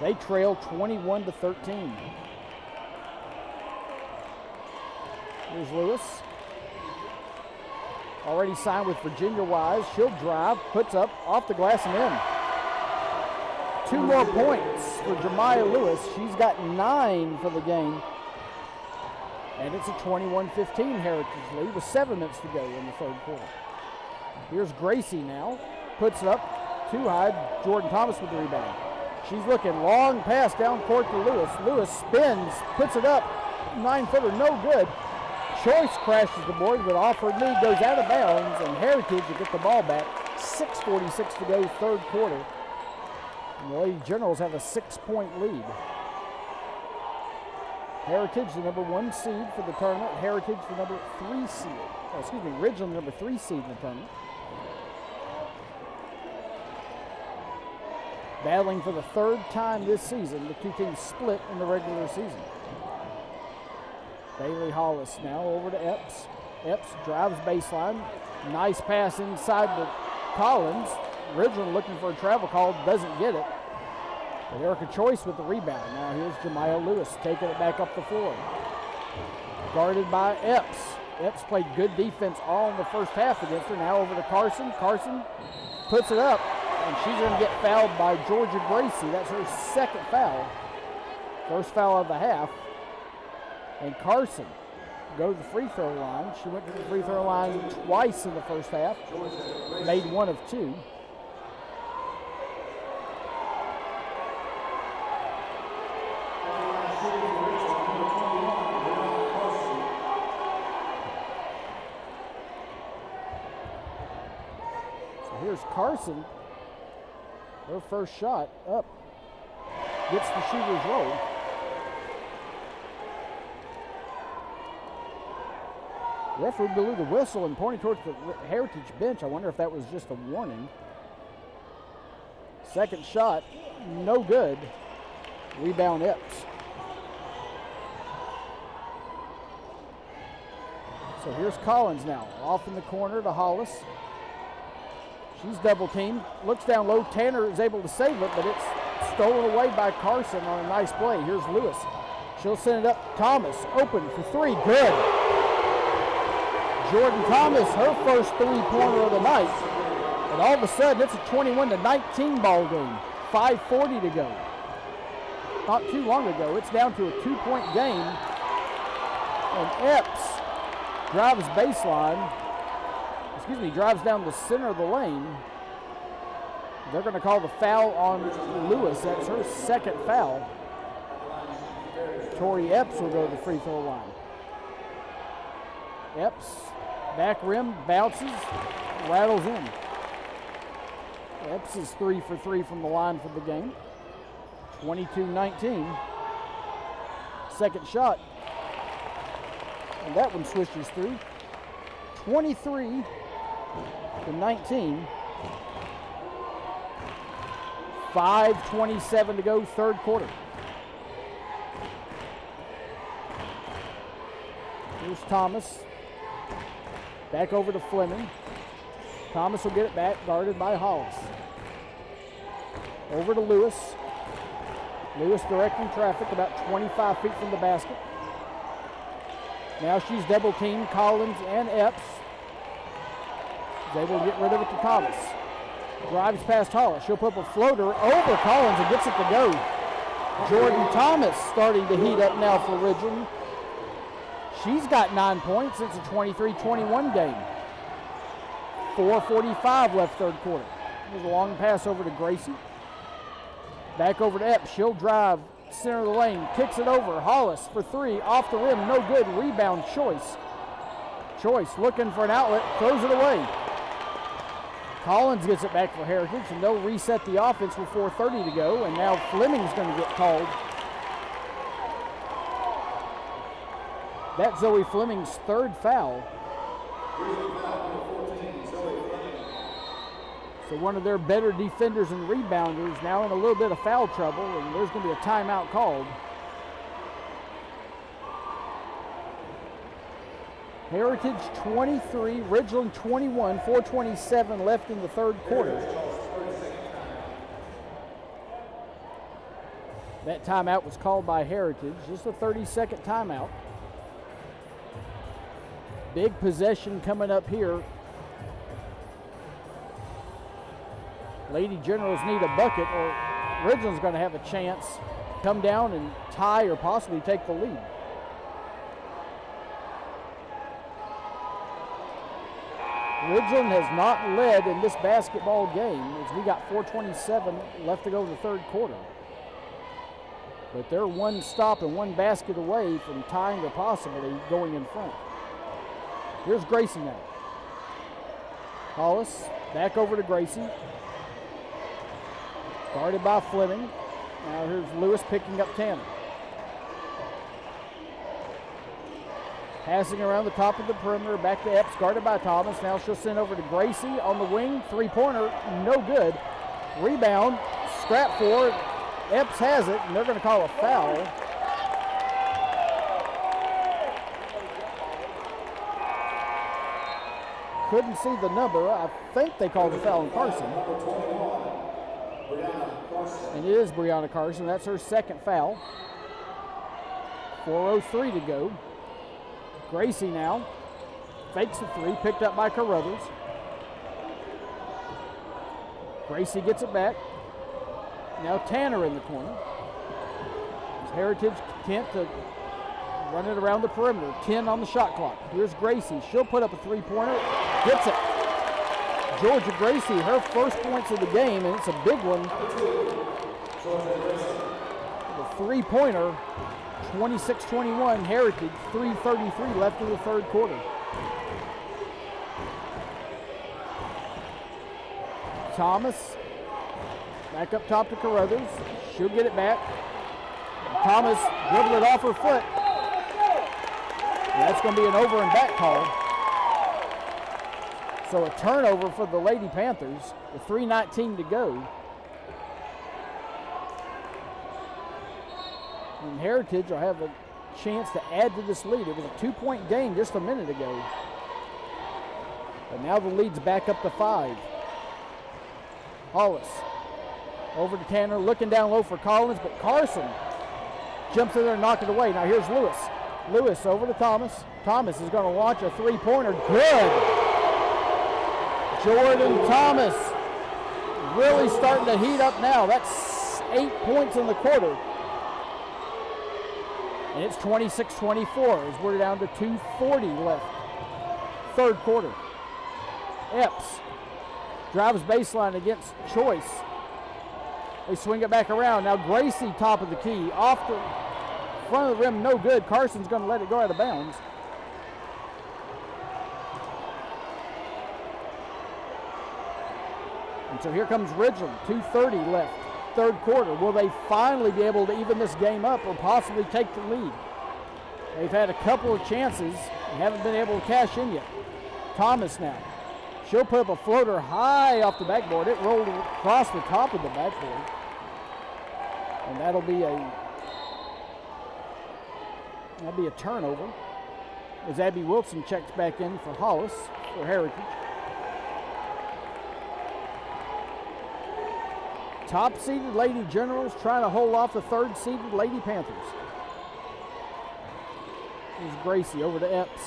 They trail 21-13. Here's Lewis. Already signed with Virginia Wise. She'll drive, puts up, off the glass and in. 2 more points for Jemiah Lewis. She's got 9 for the game. And it's a 21-15 Heritage lead with 7 minutes to go in the third quarter. Here's Gracie now. Puts it up, too high. Jordan Thomas with the rebound. She's looking, long pass down court to Lewis. Lewis spins, puts it up. 9-footer, no good. Choice crashes the board, but Offord lead goes out of bounds, and Heritage will get the ball back. 6:46 to go, third quarter. And the Lady Generals have a 6-point lead. Heritage, the number 1 seed for the tournament. Heritage, the number 3 seed. Ridgeland, the number 3 seed in the tournament. Battling for the 3rd time this season, the 2 teams split in the regular season. Bailey Hollis now over to Epps. Epps drives baseline. Nice pass inside to Collins. Ridgeland looking for a travel call, doesn't get it. But Erica Choice with the rebound. Now here's Jemiah Lewis taking it back up the floor. Guarded by Epps. Epps played good defense all in the first half against her. Now over to Carson. Carson puts it up, and she's going to get fouled by Georgia Gracie. That's her 2nd foul. First foul of the half. And Carson go to the free throw line. She went to the free throw line twice in the first half. Made 1 of 2. So here's Carson. Her first shot up. Gets the shooter's roll. Referee blew the whistle and pointing towards the Heritage bench. I wonder if that was just a warning. Second shot, no good. Rebound Epps. So here's Collins now, off in the corner to Hollis. She's double teamed, looks down low. Tanner is able to save it, but it's stolen away by Carson on a nice play. Here's Lewis. She'll send it up. Thomas open for 3, good. Jordan Thomas, her first 3-pointer of the night. And all of a sudden, it's a 21-19 ball game. 5:40 to go. Not too long ago, it's down to a 2-point game. And Epps drives drives down the center of the lane. They're going to call the foul on Lewis. That's her 2nd foul. Tori Epps will go to the free throw line. Epps. Back rim, bounces, rattles in. Epps is 3 for 3 from the line for the game. 22-19. Second shot. And that one swishes through. 23-19. 5:27 to go, third quarter. Here's Thomas. Back over to Fleming. Thomas will get it back, guarded by Hollis. Over to Lewis. Lewis directing traffic about 25 feet from the basket. Now she's double teamed Collins and Epps. Is able to get rid of it to Thomas. Drives past Hollis. She'll put up a floater over Collins and gets it to go. Jordan Thomas starting to heat up now for Ridgeland. She's got 9 points since a 23-21 game. 4:45 left third quarter. There's a long pass over to Gracie. Back over to Epps. She'll drive center of the lane. Kicks it over. Hollis for three. Off the rim. No good. Rebound Choice. Choice looking for an outlet. Throws it away. Collins gets it back for Heritage, and they'll reset the offense with 4:30 to go, and now Fleming's going to get called. That's Zoe Fleming's third foul. So one of their better defenders and rebounders now in a little bit of foul trouble, and there's going to be a timeout called. Heritage 23, Ridgeland 21, 4:27 left in the third quarter. That timeout was called by Heritage, just a 30-second timeout. Big possession coming up here. Lady Generals need a bucket, or Ridgeland's going to have a chance to come down and tie or possibly take the lead. Ridgeland has not led in this basketball game as we got 4:27 left to go in the third quarter. But they're one stop and one basket away from tying or possibly going in front. Here's Gracie now. Hollis back over to Gracie. Guarded by Fleming. Now here's Lewis picking up Tanner. Passing around the top of the perimeter, back to Epps, guarded by Thomas. Now she'll send over to Gracie on the wing. Three-pointer, no good. Rebound, scrap forward. Epps has it, and they're going to call a foul. Couldn't see the number. I think they called the foul on Carson. And it is Brianna Carson. That's her second foul. 4:03 to go. Gracie now fakes a three, picked up by Carruthers. Gracie gets it back. Now Tanner in the corner. Heritage content to run it around the perimeter. 10 on the shot clock. Here's Gracie. She'll put up a three-pointer. Gets it. Georgia Gracie, her first points of the game, and it's a big one. The three-pointer. 26-21 Heritage, 3:33 left in the third quarter. Thomas back up top to Carruthers. She'll get it back. Thomas dribbled it off her foot. And that's going to be an over and back call. So a turnover for the Lady Panthers with 3:19 to go. And Heritage will have a chance to add to this lead. It was a 2-point game just a minute ago. But now the lead's back up to 5. Hollis over to Tanner, looking down low for Collins, but Carson jumps in there and knocks it away. Now here's Lewis. Lewis over to Thomas. Thomas is going to launch a three-pointer. Good. Jordan Thomas really starting to heat up now. That's 8 points in the quarter. And it's 26-24 as we're down to 2:40 left. Third quarter. Epps drives baseline against Choice. They swing it back around. Now Gracie, top of the key. Off the front of the rim, no good. Carson's going to let it go out of bounds. And so here comes Ridgeland, 2:30 left. Third quarter. Will they finally be able to even this game up or possibly take the lead? They've had a couple of chances and haven't been able to cash in yet. Thomas now. She'll put up a floater high off the backboard. It rolled across the top of the backboard. And that'll be a turnover. as Abby Wilson checks back in for Hollis for Heritage. Top-seeded Lady Generals trying to hold off the third-seeded Lady Panthers. Here's Gracie over to Epps.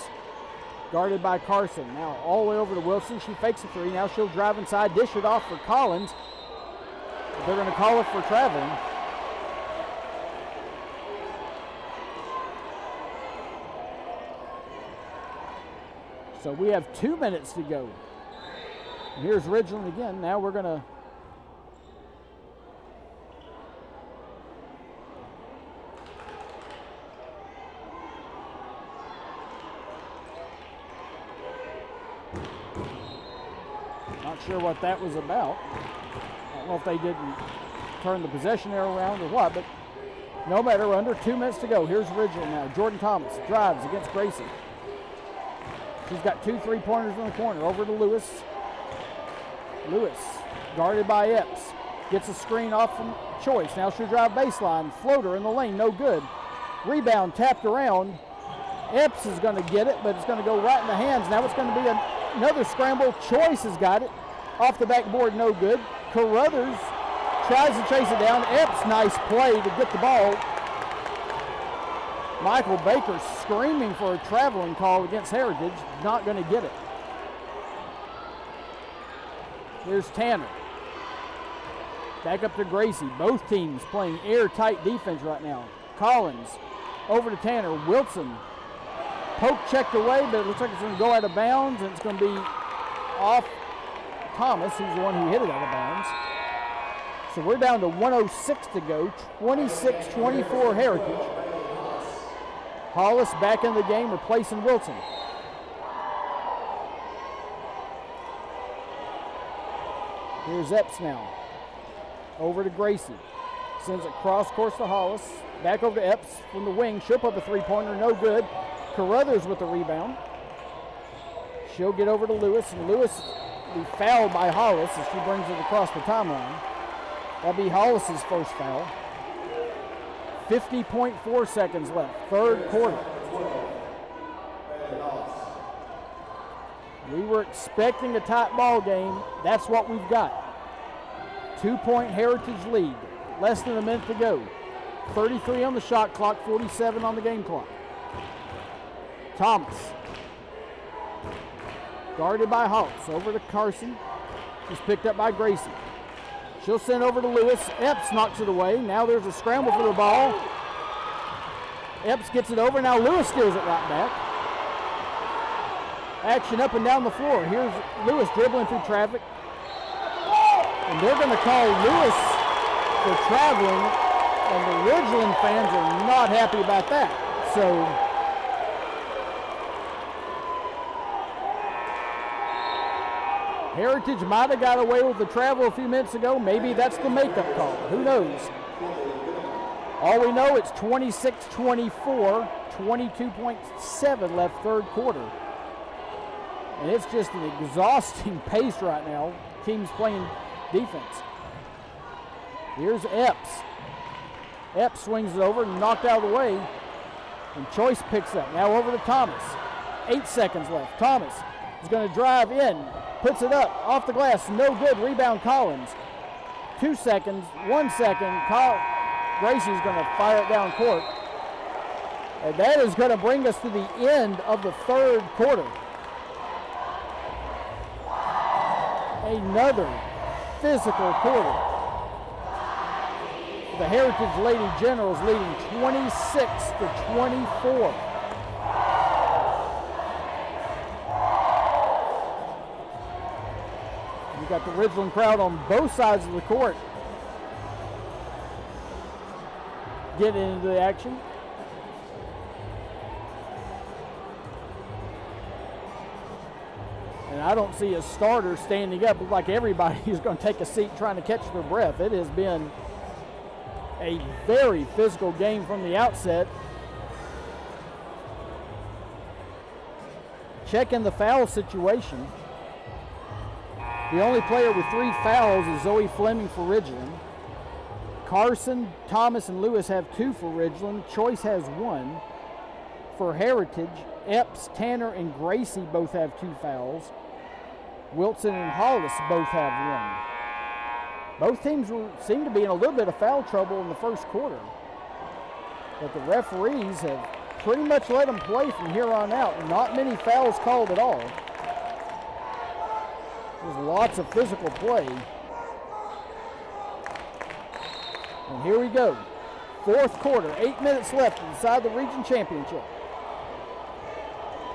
Guarded by Carson. Now all the way over to Wilson. She fakes a three. Now she'll drive inside, dish it off for Collins. They're going to call it for traveling. So we have 2 minutes to go. And here's Ridgeland again. Now we're going to not sure what that was about. I don't know if they didn't turn the possession arrow around or what, but no matter, we're under 2 minutes to go. Here's Ridgeland now. Jordan Thomas drives against Gracie. She's got 2 3-pointers in the corner. Over to Lewis. Lewis, guarded by Epps. Gets a screen off from Choice. Now she'll drive baseline. Floater in the lane, no good. Rebound tapped around. Epps is going to get it, but it's going to go right in the hands. Now it's going to be another scramble. Choice has got it. Off the backboard, no good. Carruthers tries to chase it down. Epps, nice play to get the ball. Michael Baker screaming for a traveling call against Heritage. Not going to get it. Here's Tanner. Back up to Gracie. Both teams playing airtight defense right now. Collins over to Tanner. Wilson poke checked away, but it looks like it's going to go out of bounds, and it's going to be off Thomas, who's the one who hit it out of bounds. So we're down to 1:06 to go, 26-24 Heritage. Hollis back in the game, replacing Wilson. Here's Epps now. Over to Gracie. Sends it cross course to Hollis. Back over to Epps from the wing. She'll put up a 3-pointer, no good. Carruthers with the rebound. She'll get over to Lewis, and Lewis will be fouled by Hollis as she brings it across the timeline. That'll be Hollis's first foul. 50.4 seconds left, third quarter. We were expecting a tight ball game. That's what we've got. 2-point Heritage lead. Less than a minute to go. 33 on the shot clock, 47 on the game clock. Thomas. Guarded by Hawks. Over to Carson. He's picked up by Gracie. She'll send over to Lewis. Epps knocks it away. Now there's a scramble for the ball. Epps gets it over. Now Lewis steals it right back. Action up and down the floor. Here's Lewis dribbling through traffic. And they're going to call Lewis for traveling. And the Ridgeland fans are not happy about that. So Heritage might have got away with the travel a few minutes ago. Maybe that's the makeup call. Who knows? All we know, it's 26-24, 22.7 left third quarter. And it's just an exhausting pace right now. Teams playing defense. Here's Epps. Epps swings it over, knocked out of the way. And Choice picks up. Now over to Thomas. 8 seconds left. Thomas is going to drive in. Puts it up, off the glass, no good. Rebound Collins. 2 seconds, 1 second. Gracie's going to fire it down court. And that is going to bring us to the end of the third quarter. Another physical quarter. The Heritage Lady Generals leading 26-24. You've got the Ridgeland crowd on both sides of the court getting into the action. And I don't see a starter standing up. It's like everybody is going to take a seat trying to catch their breath. It has been a very physical game from the outset. Checking the foul situation. The only player with 3 fouls is Zoe Fleming for Ridgeland. Carson, Thomas, and Lewis have 2 for Ridgeland. Choice has 1. For Heritage, Epps, Tanner, and Gracie both have 2 fouls. Wilson and Hollis both have 1. Both teams seem to be in a little bit of foul trouble in the first quarter. But the referees have pretty much let them play from here on out. Not many fouls called at all. There's lots of physical play. And here we go. 4th quarter, 8 minutes left to decide the region championship.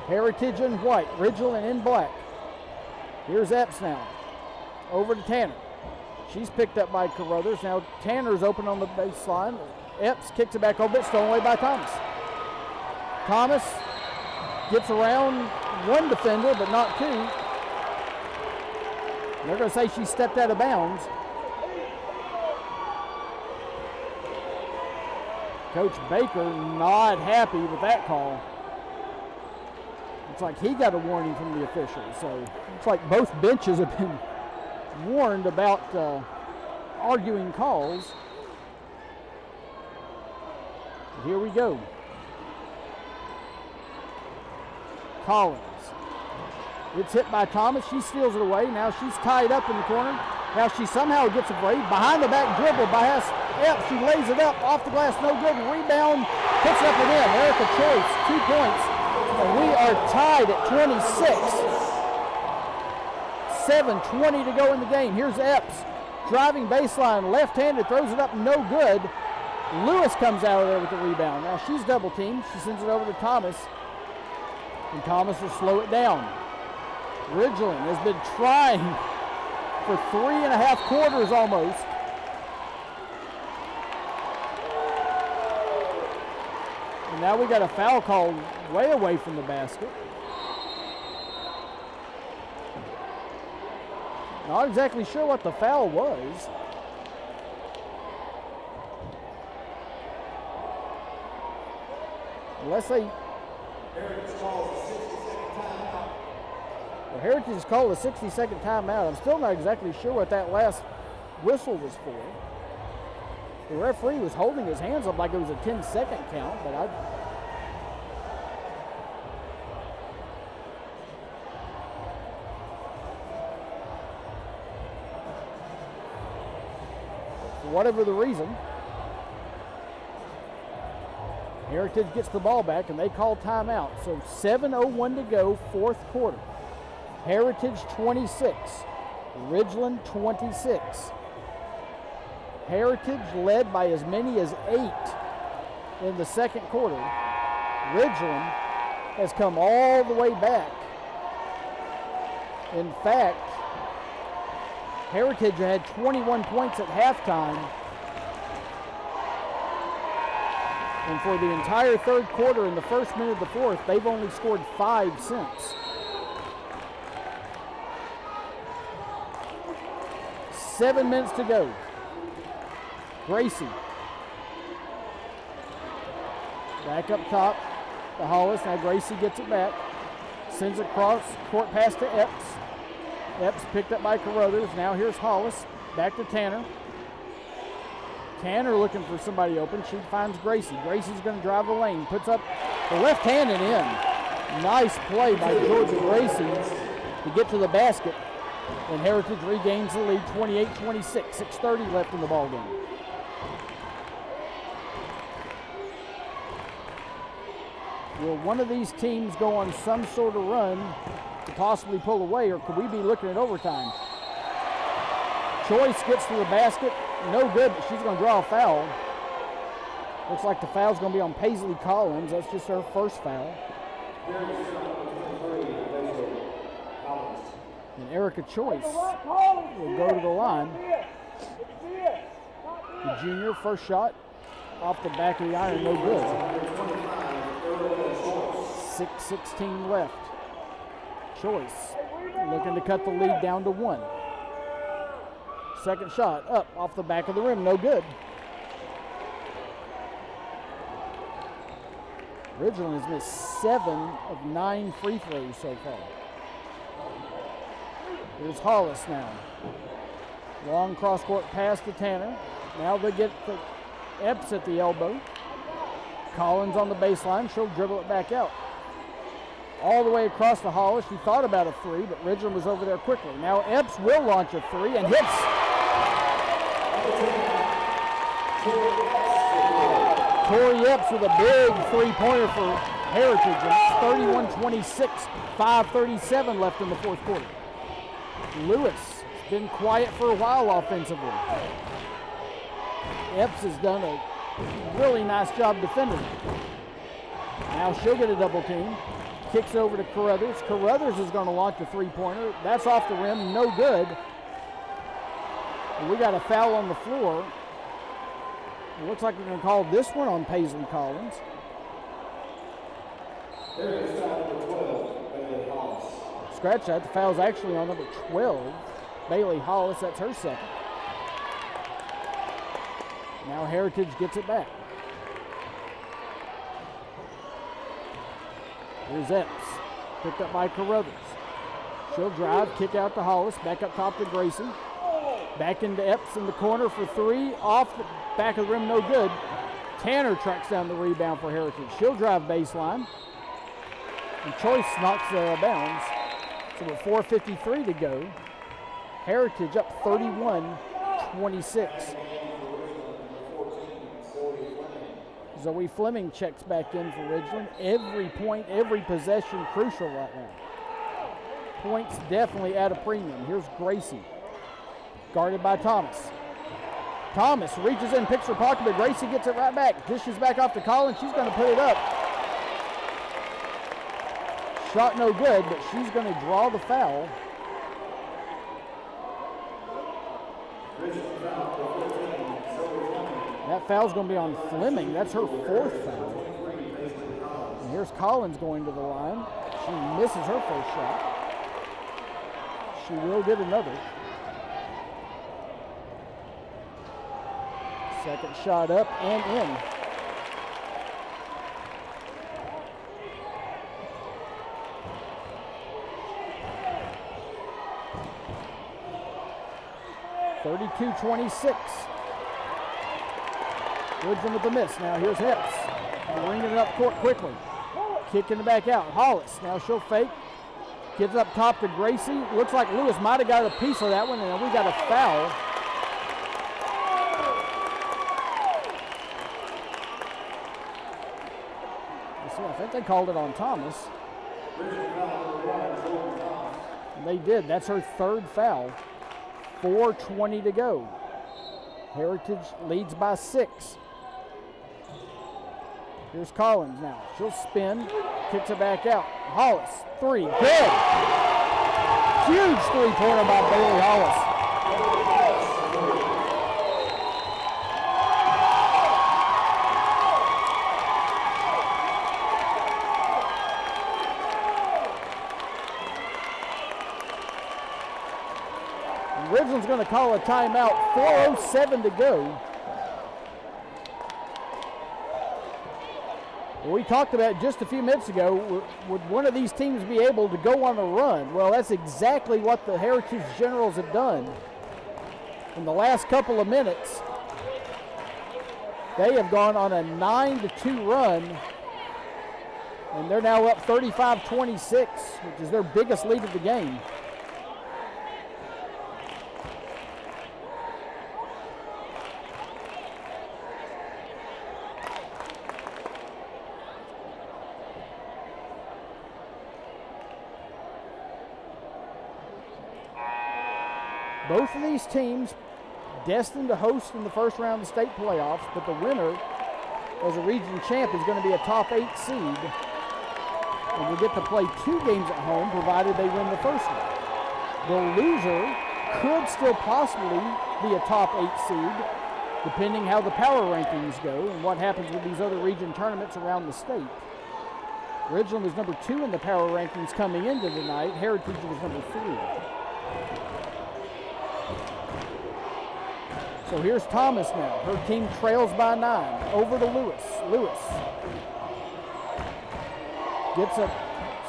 Heritage in white, Ridgeland in black. Here's Epps now. Over to Tanner. She's picked up by Carruthers. Now Tanner's open on the baseline. Epps kicks it back over, but stolen away by Thomas. Thomas gets around 1 defender, but not 2. They're going to say she stepped out of bounds. Coach Baker not happy with that call. Looks like he got a warning from the officials. So looks like both benches have been warned about arguing calls. Here we go. Collins. It's hit by Thomas. She steals it away. Now she's tied up in the corner. Now she somehow gets away. Behind the back dribble by Epps. She lays it up off the glass. No good. Rebound. Puts it up and in. Erica Choice, 2 points. And we are tied at 26. 7:20 to go in the game. Here's Epps. Driving baseline. Left-handed. Throws it up. No good. Lewis comes out of there with the rebound. Now she's double teamed. She sends it over to Thomas. And Thomas will slow it down. Ridgeland has been trying for 3.5 quarters almost. And now we got a foul called way away from the basket. Not exactly sure what the foul was. Unless they... Heritage has called a 60-second timeout. I'm still not exactly sure what that last whistle was for. The referee was holding his hands up like it was a 10-second count, but for whatever the reason, Heritage gets the ball back and they call timeout. So 7:01 to go, 4th quarter. Heritage 26, Ridgeland 26. Heritage led by as many as 8 in the second quarter. Ridgeland has come all the way back. In fact, Heritage had 21 points at halftime. And for the entire 3rd quarter in the 1st minute of the 4th, they've only scored 5 since. 7 minutes to go. Gracie. Back up top to Hollis. Now Gracie gets it back. Sends it across court pass to Epps. Epps picked up by Carruthers. Now here's Hollis. Back to Tanner. Tanner looking for somebody open. She finds Gracie. Gracie's going to drive the lane. Puts up the left-handed in. Nice play by Georgia Gracie to get to the basket. And Heritage regains the lead, 28-26. 6:30 left in the ball game. Will one of these teams go on some sort of run to possibly pull away, or could we be looking at overtime? Choice gets to the basket. No good, but she's going to draw a foul. Looks like the foul's going to be on Paisley Collins. That's just her first foul. And Erica Choice will go to the line. The junior, first shot off the back of the iron, no good. 6:16 left. Choice looking to cut the lead down to 1. Second shot up off the back of the rim, no good. Ridgeland has missed 7 of 9 free throws so far. Here's Hollis now. Long cross-court pass to Tanner. Now they get the Epps at the elbow. Collins on the baseline. She'll dribble it back out. All the way across the Hollis. She thought about a three, but Ridgeland was over there quickly. Now Epps will launch a three and hits. Tori Epps with a big three-pointer for Heritage. It's 31-26, 5:37 left in the fourth quarter. Lewis has been quiet for a while offensively. Epps has done a really nice job defending. Now she'll get a double team. Kicks over to Carruthers. Carruthers is going to launch a three-pointer. That's off the rim, no good. And we got a foul on the floor. It looks like we're going to call this one on Paisley Collins. There is foul number 12, Bailey Hollis. Scratch that. The foul's actually on number 12, Bailey Hollis. That's her second. Now Heritage gets it back. Here's Epps. Picked up by Carruthers. She'll drive, kick out to Hollis. Back up top to Gracie. Back into Epps in the corner for three. Off the back of the rim, no good. Tanner tracks down the rebound for Heritage. She'll drive baseline. And Choice knocks bounds. So with 4:53 to go, Heritage up 31-26. Zoe Fleming checks back in for Ridgeland. Every point, every possession crucial right now. Points definitely at a premium. Here's Gracie, guarded by Thomas. Thomas reaches in, picks her pocket, but Gracie gets it right back. Dishes back off to Collins. She's going to put it up. Shot no good, but she's going to draw the foul. That foul's going to be on Fleming. That's her fourth foul. And here's Collins going to the line. She misses her first shot. She will get another. Second shot up and in. (32-26). Ridgeland with the miss. Now here's Epps. Bringing it up court quickly. Kicking it back out. Hollis. Now she'll fake. Gives up top to Gracie. Looks like Lewis might have got a piece of that one, and we got a foul. I think they called it on Thomas. And they did. That's her third foul. 4:20 to go. Heritage leads by 6. Here's Collins now. She'll spin, kicks it back out. Hollis, three, good. Huge three-pointer by Bailey Hollis. Ridgeland's going to call a timeout. 4:07 to go. We talked about just a few minutes ago, would one of these teams be able to go on a run? Well, that's exactly what the Heritage Generals have done. In the last couple of minutes, they have gone on a 9-2 run, and they're now up 35-26, which is their biggest lead of the game. Both of these teams destined to host in the first round of the state playoffs, but the winner as a region champ is going to be a top 8 seed. And will get to play 2 games at home provided they win the first one. The loser could still possibly be a top 8 seed, depending how the power rankings go and what happens with these other region tournaments around the state. Ridgeland was number 2 in the power rankings coming into tonight. Heritage was number 3. So here's Thomas now. Her team trails by 9. Over to Lewis. Lewis gets a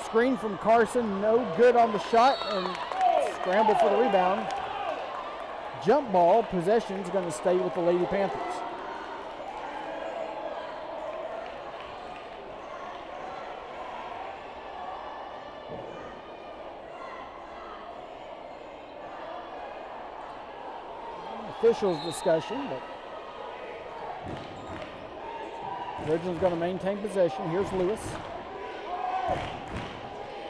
screen from Carson. No good on the shot, and scramble for the rebound. Jump ball. Possession's going to stay with the Lady Panthers. officials discussion, but Ridgeland's going to maintain possession. Here's Lewis.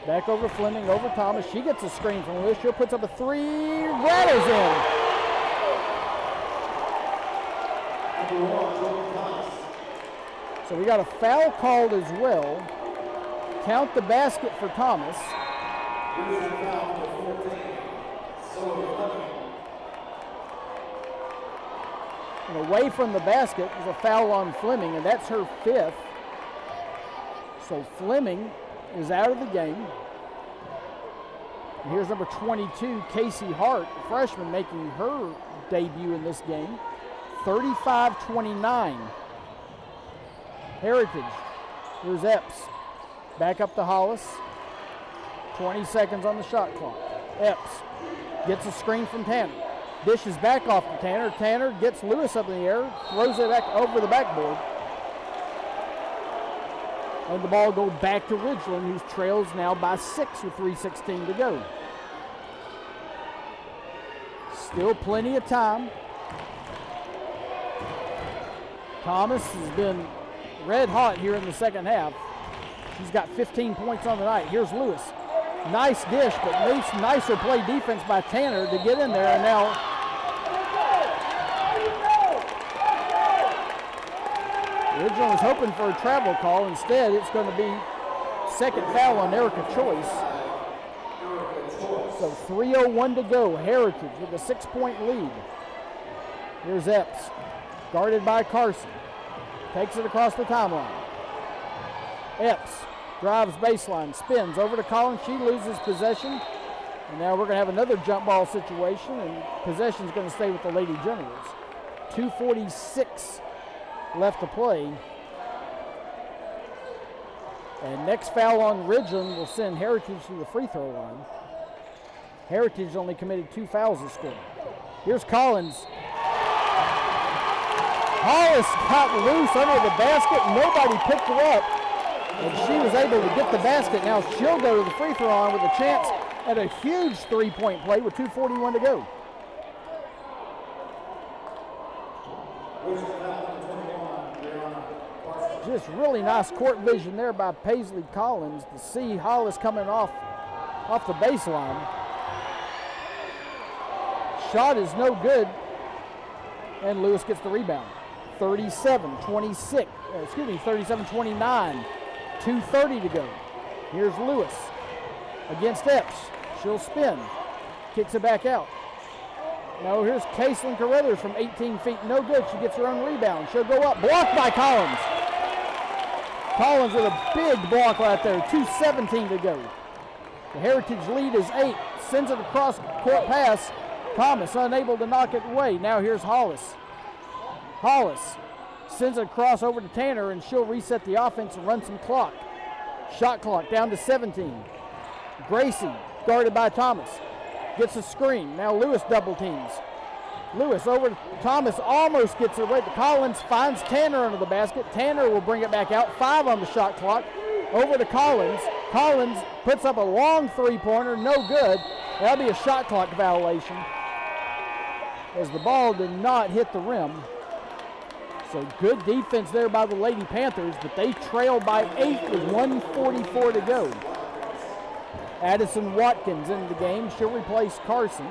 Back over Fleming, over Thomas. She gets a screen from Lewis. She'll puts up a three, rattles in. So we got a foul called as well. Count the basket for Thomas. And away from the basket was a foul on Fleming, and that's her 5th. So Fleming is out of the game. And here's number 22, Casey Hart, a freshman, making her debut in this game. 35-29. Heritage. Here's Epps. Back up to Hollis. 20 seconds on the shot clock. Epps gets a screen from Tanner. Dishes back off to Tanner. Tanner gets Lewis up in the air, throws it back over the backboard. And the ball goes back to Ridgeland, who trails now by 6 with 3:16 to go. Still plenty of time. Thomas has been red hot here in the second half. She's got 15 points on the night. Here's Lewis. Nice dish, but needs nicer play defense by Tanner to get in there. And now Ridgeland was hoping for a travel call. Instead, it's going to be second foul on Erica Choice. So 3:01 to go. Heritage with a 6-point lead. Here's Epps, guarded by Carson. Takes it across the timeline. Epps drives baseline, spins over to Collins. She loses possession. And now we're going to have another jump ball situation, and possession's going to stay with the Lady Generals. 2:46 left to play. And next foul on Ridgeland will send Heritage to the free throw line. Heritage only committed 2 fouls this quarter. Here's Collins. Hollis got loose under the basket. Nobody picked her up. And she was able to get the basket. Now she'll go to the free throw line with a chance at a huge 3-point play with 2:41 to go. Just really nice court vision there by Paisley Collins to see Hollis coming off the baseline. Shot is no good, and Lewis gets the rebound. 37-29, 2:30 to go. Here's Lewis against Epps. She'll spin, kicks it back out. No, here's Caitlin Carruthers from 18 feet, no good. She gets her own rebound. She'll go up, blocked by Collins. Collins with a big block right there, 2:17 to go. The Heritage lead is 8, sends it across court pass. Thomas unable to knock it away. Now here's Hollis. Hollis sends it across over to Tanner, and she'll reset the offense and run some clock. Shot clock down to 17. Gracie, guarded by Thomas, gets a screen. Now Lewis double teams. Lewis over to Thomas, almost gets it away, but Collins finds Tanner under the basket. Tanner will bring it back out. 5 on the shot clock. Over to Collins. Collins puts up a long 3-pointer, no good. That'll be a shot clock violation, as the ball did not hit the rim. So good defense there by the Lady Panthers, but they trail by 8 with 1:44 to go. Addison Watkins into the game. She'll replace Carson.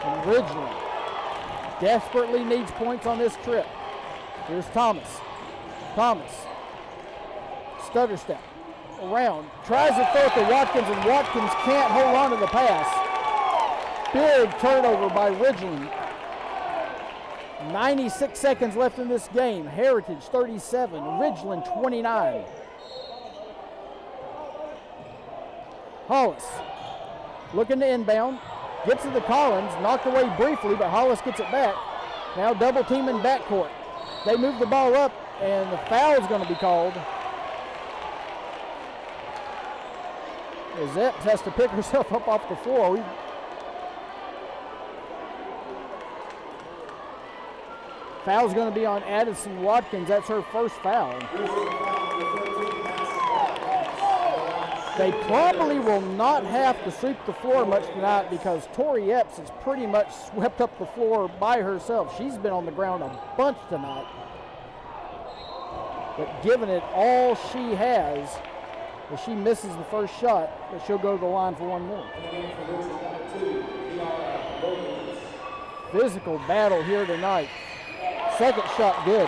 And Ridgeland desperately needs points on this trip. Here's Thomas. Thomas. Stutter step. Around. Tries to throw it to Watkins, and Watkins can't hold on to the pass. Big turnover by Ridgeland. 96 seconds left in this game. Heritage 37, Ridgeland 29. Hollis looking to inbound. Gets to the Collins, knocked away briefly, but Hollis gets it back. Now double team in backcourt. They move the ball up, and the foul is going to be called. As Epps has to pick herself up off the floor. Foul's going to be on Addison Watkins. That's her first foul. They probably will not have to sweep the floor much tonight because Tori Epps has pretty much swept up the floor by herself. She's been on the ground a bunch tonight. But given it all she has, if she misses the first shot, but she'll go to the line for one more. Physical battle here tonight. Second shot good.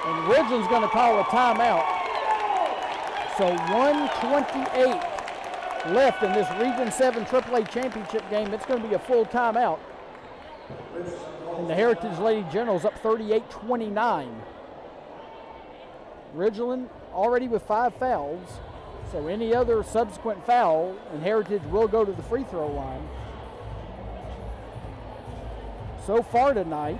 And Ridgeland's going to call a timeout. So 1:28 left in this Region 7 AAA championship game. It's going to be a full timeout. And the Heritage Lady Generals up 38-29. Ridgeland already with 5 fouls. So any other subsequent foul, and Heritage will go to the free throw line. So far tonight,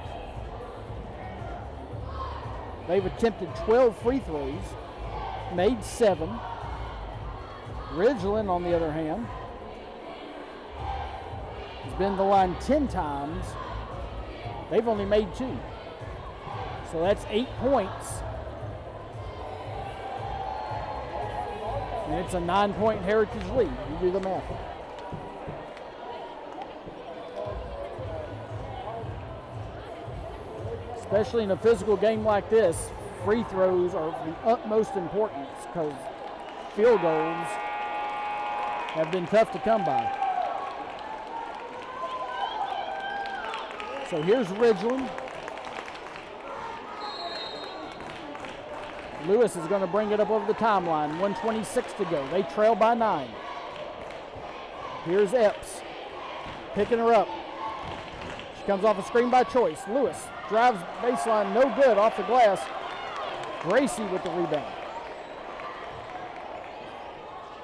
they've attempted 12 free throws, made 7. Ridgeland, on the other hand, has been to the line 10 times. They've only made 2. So that's 8 points. And it's a 9-point Heritage lead. You do the math. Especially in a physical game like this, free throws are of the utmost importance because field goals have been tough to come by. So here's Ridgeland. Lewis is going to bring it up over the timeline. 1:26 to go. They trail by 9. Here's Epps picking her up. She comes off a screen by choice. Lewis drives baseline, no good, off the glass. Gracie with the rebound.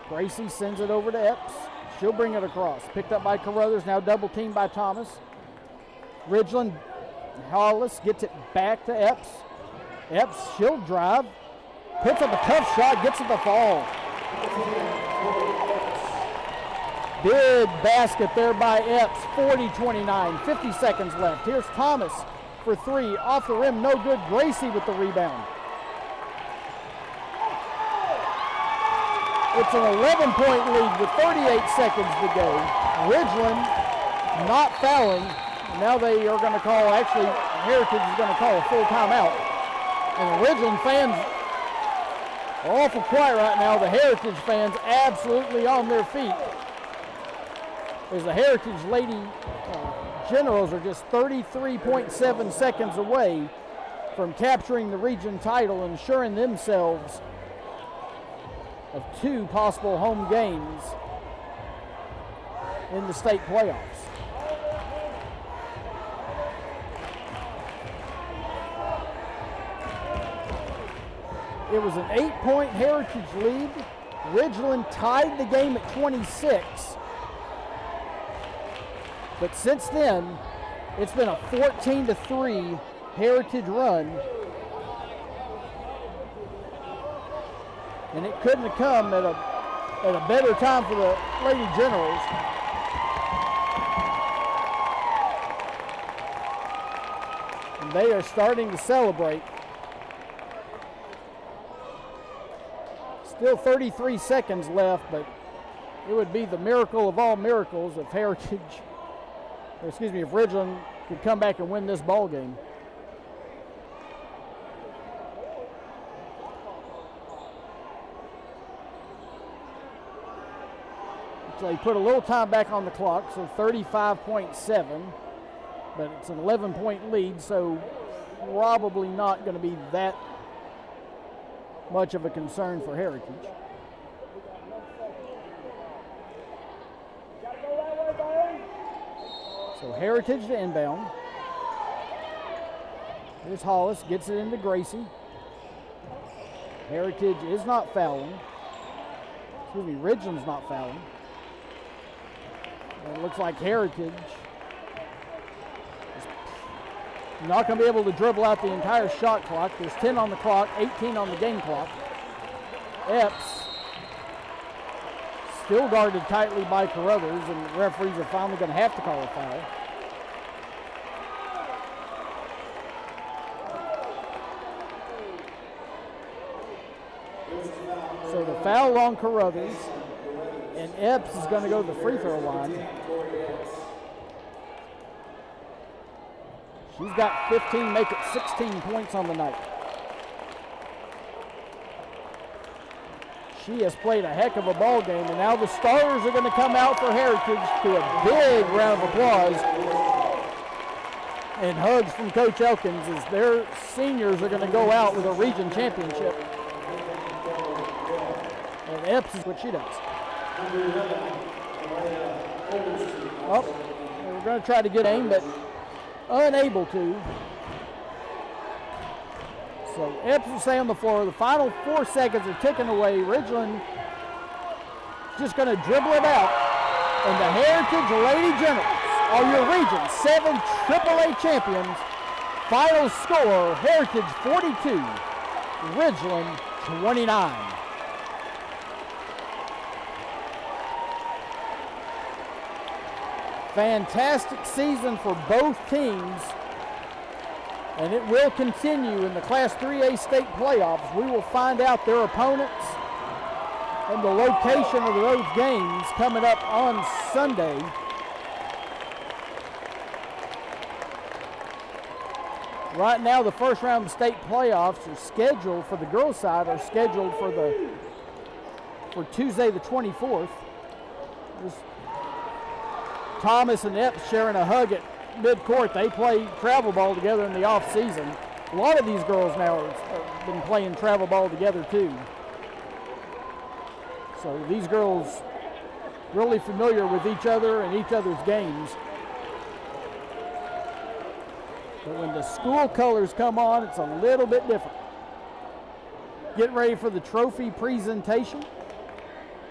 Gracie sends it over to Epps. She'll bring it across. Picked up by Carruthers, now double teamed by Thomas. Ridgeland, Hollis gets it back to Epps. Epps, she'll drive. Puts up a tough shot, gets it to fall. Big basket there by Epps, 40-29, 50 seconds left. Here's Thomas for 3, off the rim, no good. Gracie with the rebound. It's an 11-point lead with 38 seconds to go. Ridgeland not fouling. Now they are going to call, actually, Heritage is going to call a full timeout. And the Ridgeland fans are awful quiet right now. The Heritage fans absolutely on their feet. As the Heritage Lady Generals are just 33.7 seconds away from capturing the region title and ensuring themselves of 2 possible home games in the state playoffs. It was an 8-point Heritage lead. Ridgeland tied the game at 26. But since then, it's been a 14-3 Heritage run. And it couldn't have come at a better time for the Lady Generals. And they are starting to celebrate. Still 33 seconds left, but it would be the miracle of all miracles if if Ridgeland could come back and win this ball game. So they put a little time back on the clock, so 35.7, but it's an 11-point lead, so probably not going to be that much of a concern for Heritage. So Heritage to inbound. Here's Hollis, gets it into Gracie. Heritage is not fouling. Ridgeland's not fouling. And it looks like Heritage is not going to be able to dribble out the entire shot clock. There's 10 on the clock, 18 on the game clock. Epps still guarded tightly by Carruthers, and the referees are finally going to have to call a foul. So the foul on Carruthers, and Epps is going to go to the free throw line. She's got 15, make it 16 points on the night. She has played a heck of a ball game, and now the starters are going to come out for Heritage to a big round of applause and hugs from Coach Elkins as their seniors are going to go out with a region championship. And Epps is what she does. Oh, we're going to try to get aim, but unable to. So Epps will stay on the floor. The final 4 seconds are ticking away. Ridgeland just going to dribble it out. And the Heritage Lady Generals are your region 7 AAA champions. Final score, Heritage 42, Ridgeland 29. Fantastic season for both teams, and it will continue in the Class 3A state playoffs. We will find out their opponents and the location of those games coming up on Sunday. Right now, the first round of state playoffs are scheduled for the girls' side, are scheduled for Tuesday the 24th. There's Thomas and Epps sharing a hug at midcourt. They play travel ball together in the off season. A lot of these girls now have been playing travel ball together too. So these girls really familiar with each other and each other's games. But when the school colors come on, it's a little bit different. Get ready for the trophy presentation.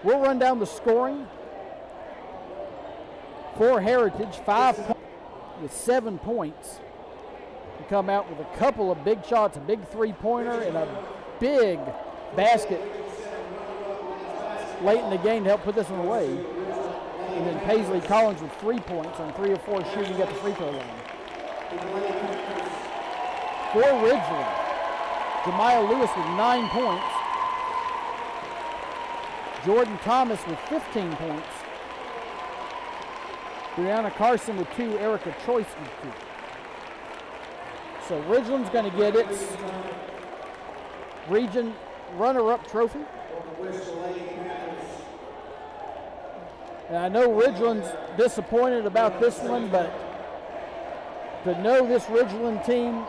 We'll run down the scoring. For Heritage, 5 points with 7 points. To come out with a couple of big shots, a big three-pointer and a big basket late in the game to help put this one away. And then Paisley Collins with 3 points on 3 of 4 shooting at the free throw line. For Ridgeland, Jemiah Lewis with 9 points. Jordan Thomas with 15 points. Brianna Carson with 2, Erica Choice with 2. So Ridgeland's going to get its region runner-up trophy. And I know Ridgeland's disappointed about this one, but to know this Ridgeland team,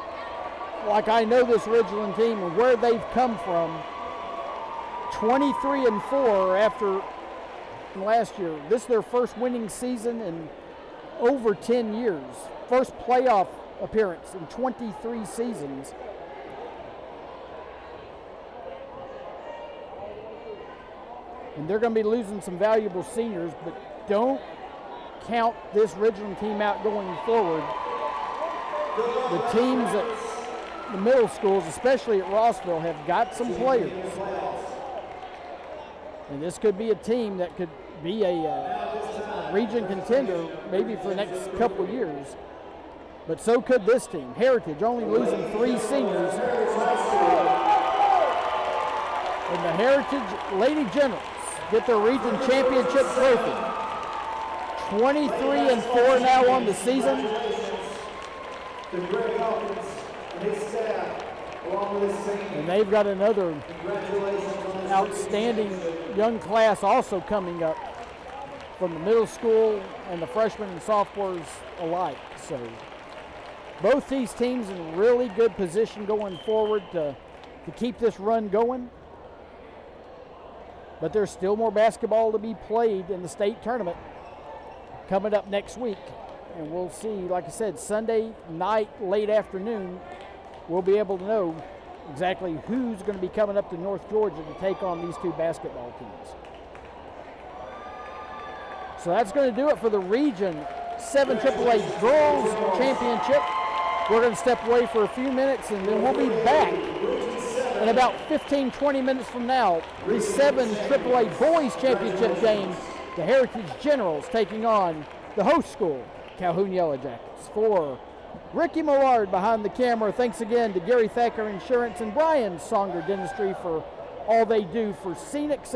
like I know this Ridgeland team and where they've come from, 23-4 after last year. This is their first winning season in over 10 years. First playoff appearance in 23 seasons. And they're going to be losing some valuable seniors, but don't count this Ridgeland team out going forward. The teams at the middle schools, especially at Rossville, have got some players. And this could be a team that could be a region contender maybe for the next couple of years. But so could this team. Heritage only losing 3 seniors. And the Heritage Lady Generals get their region championship trophy. 23-4 now on the season. And they've got another outstanding young class also coming up from the middle school and the freshmen and sophomores alike. So both these teams in really good position going forward to keep this run going. But there's still more basketball to be played in the state tournament coming up next week. And we'll see, like I said, Sunday night, late afternoon, we'll be able to know exactly who's going to be coming up to North Georgia to take on these 2 basketball teams. So that's going to do it for the Region 7 AAA Girls Championship. We're going to step away for a few minutes, and then we'll be back in about 15-20 minutes from now. The 7 AAA Boys Championship game, the Heritage Generals taking on the host school, Calhoun Yellow Jackets. For Ricky Millard behind the camera, thanks again to Gary Thacker Insurance and Brian Songer Dentistry for all they do for scenic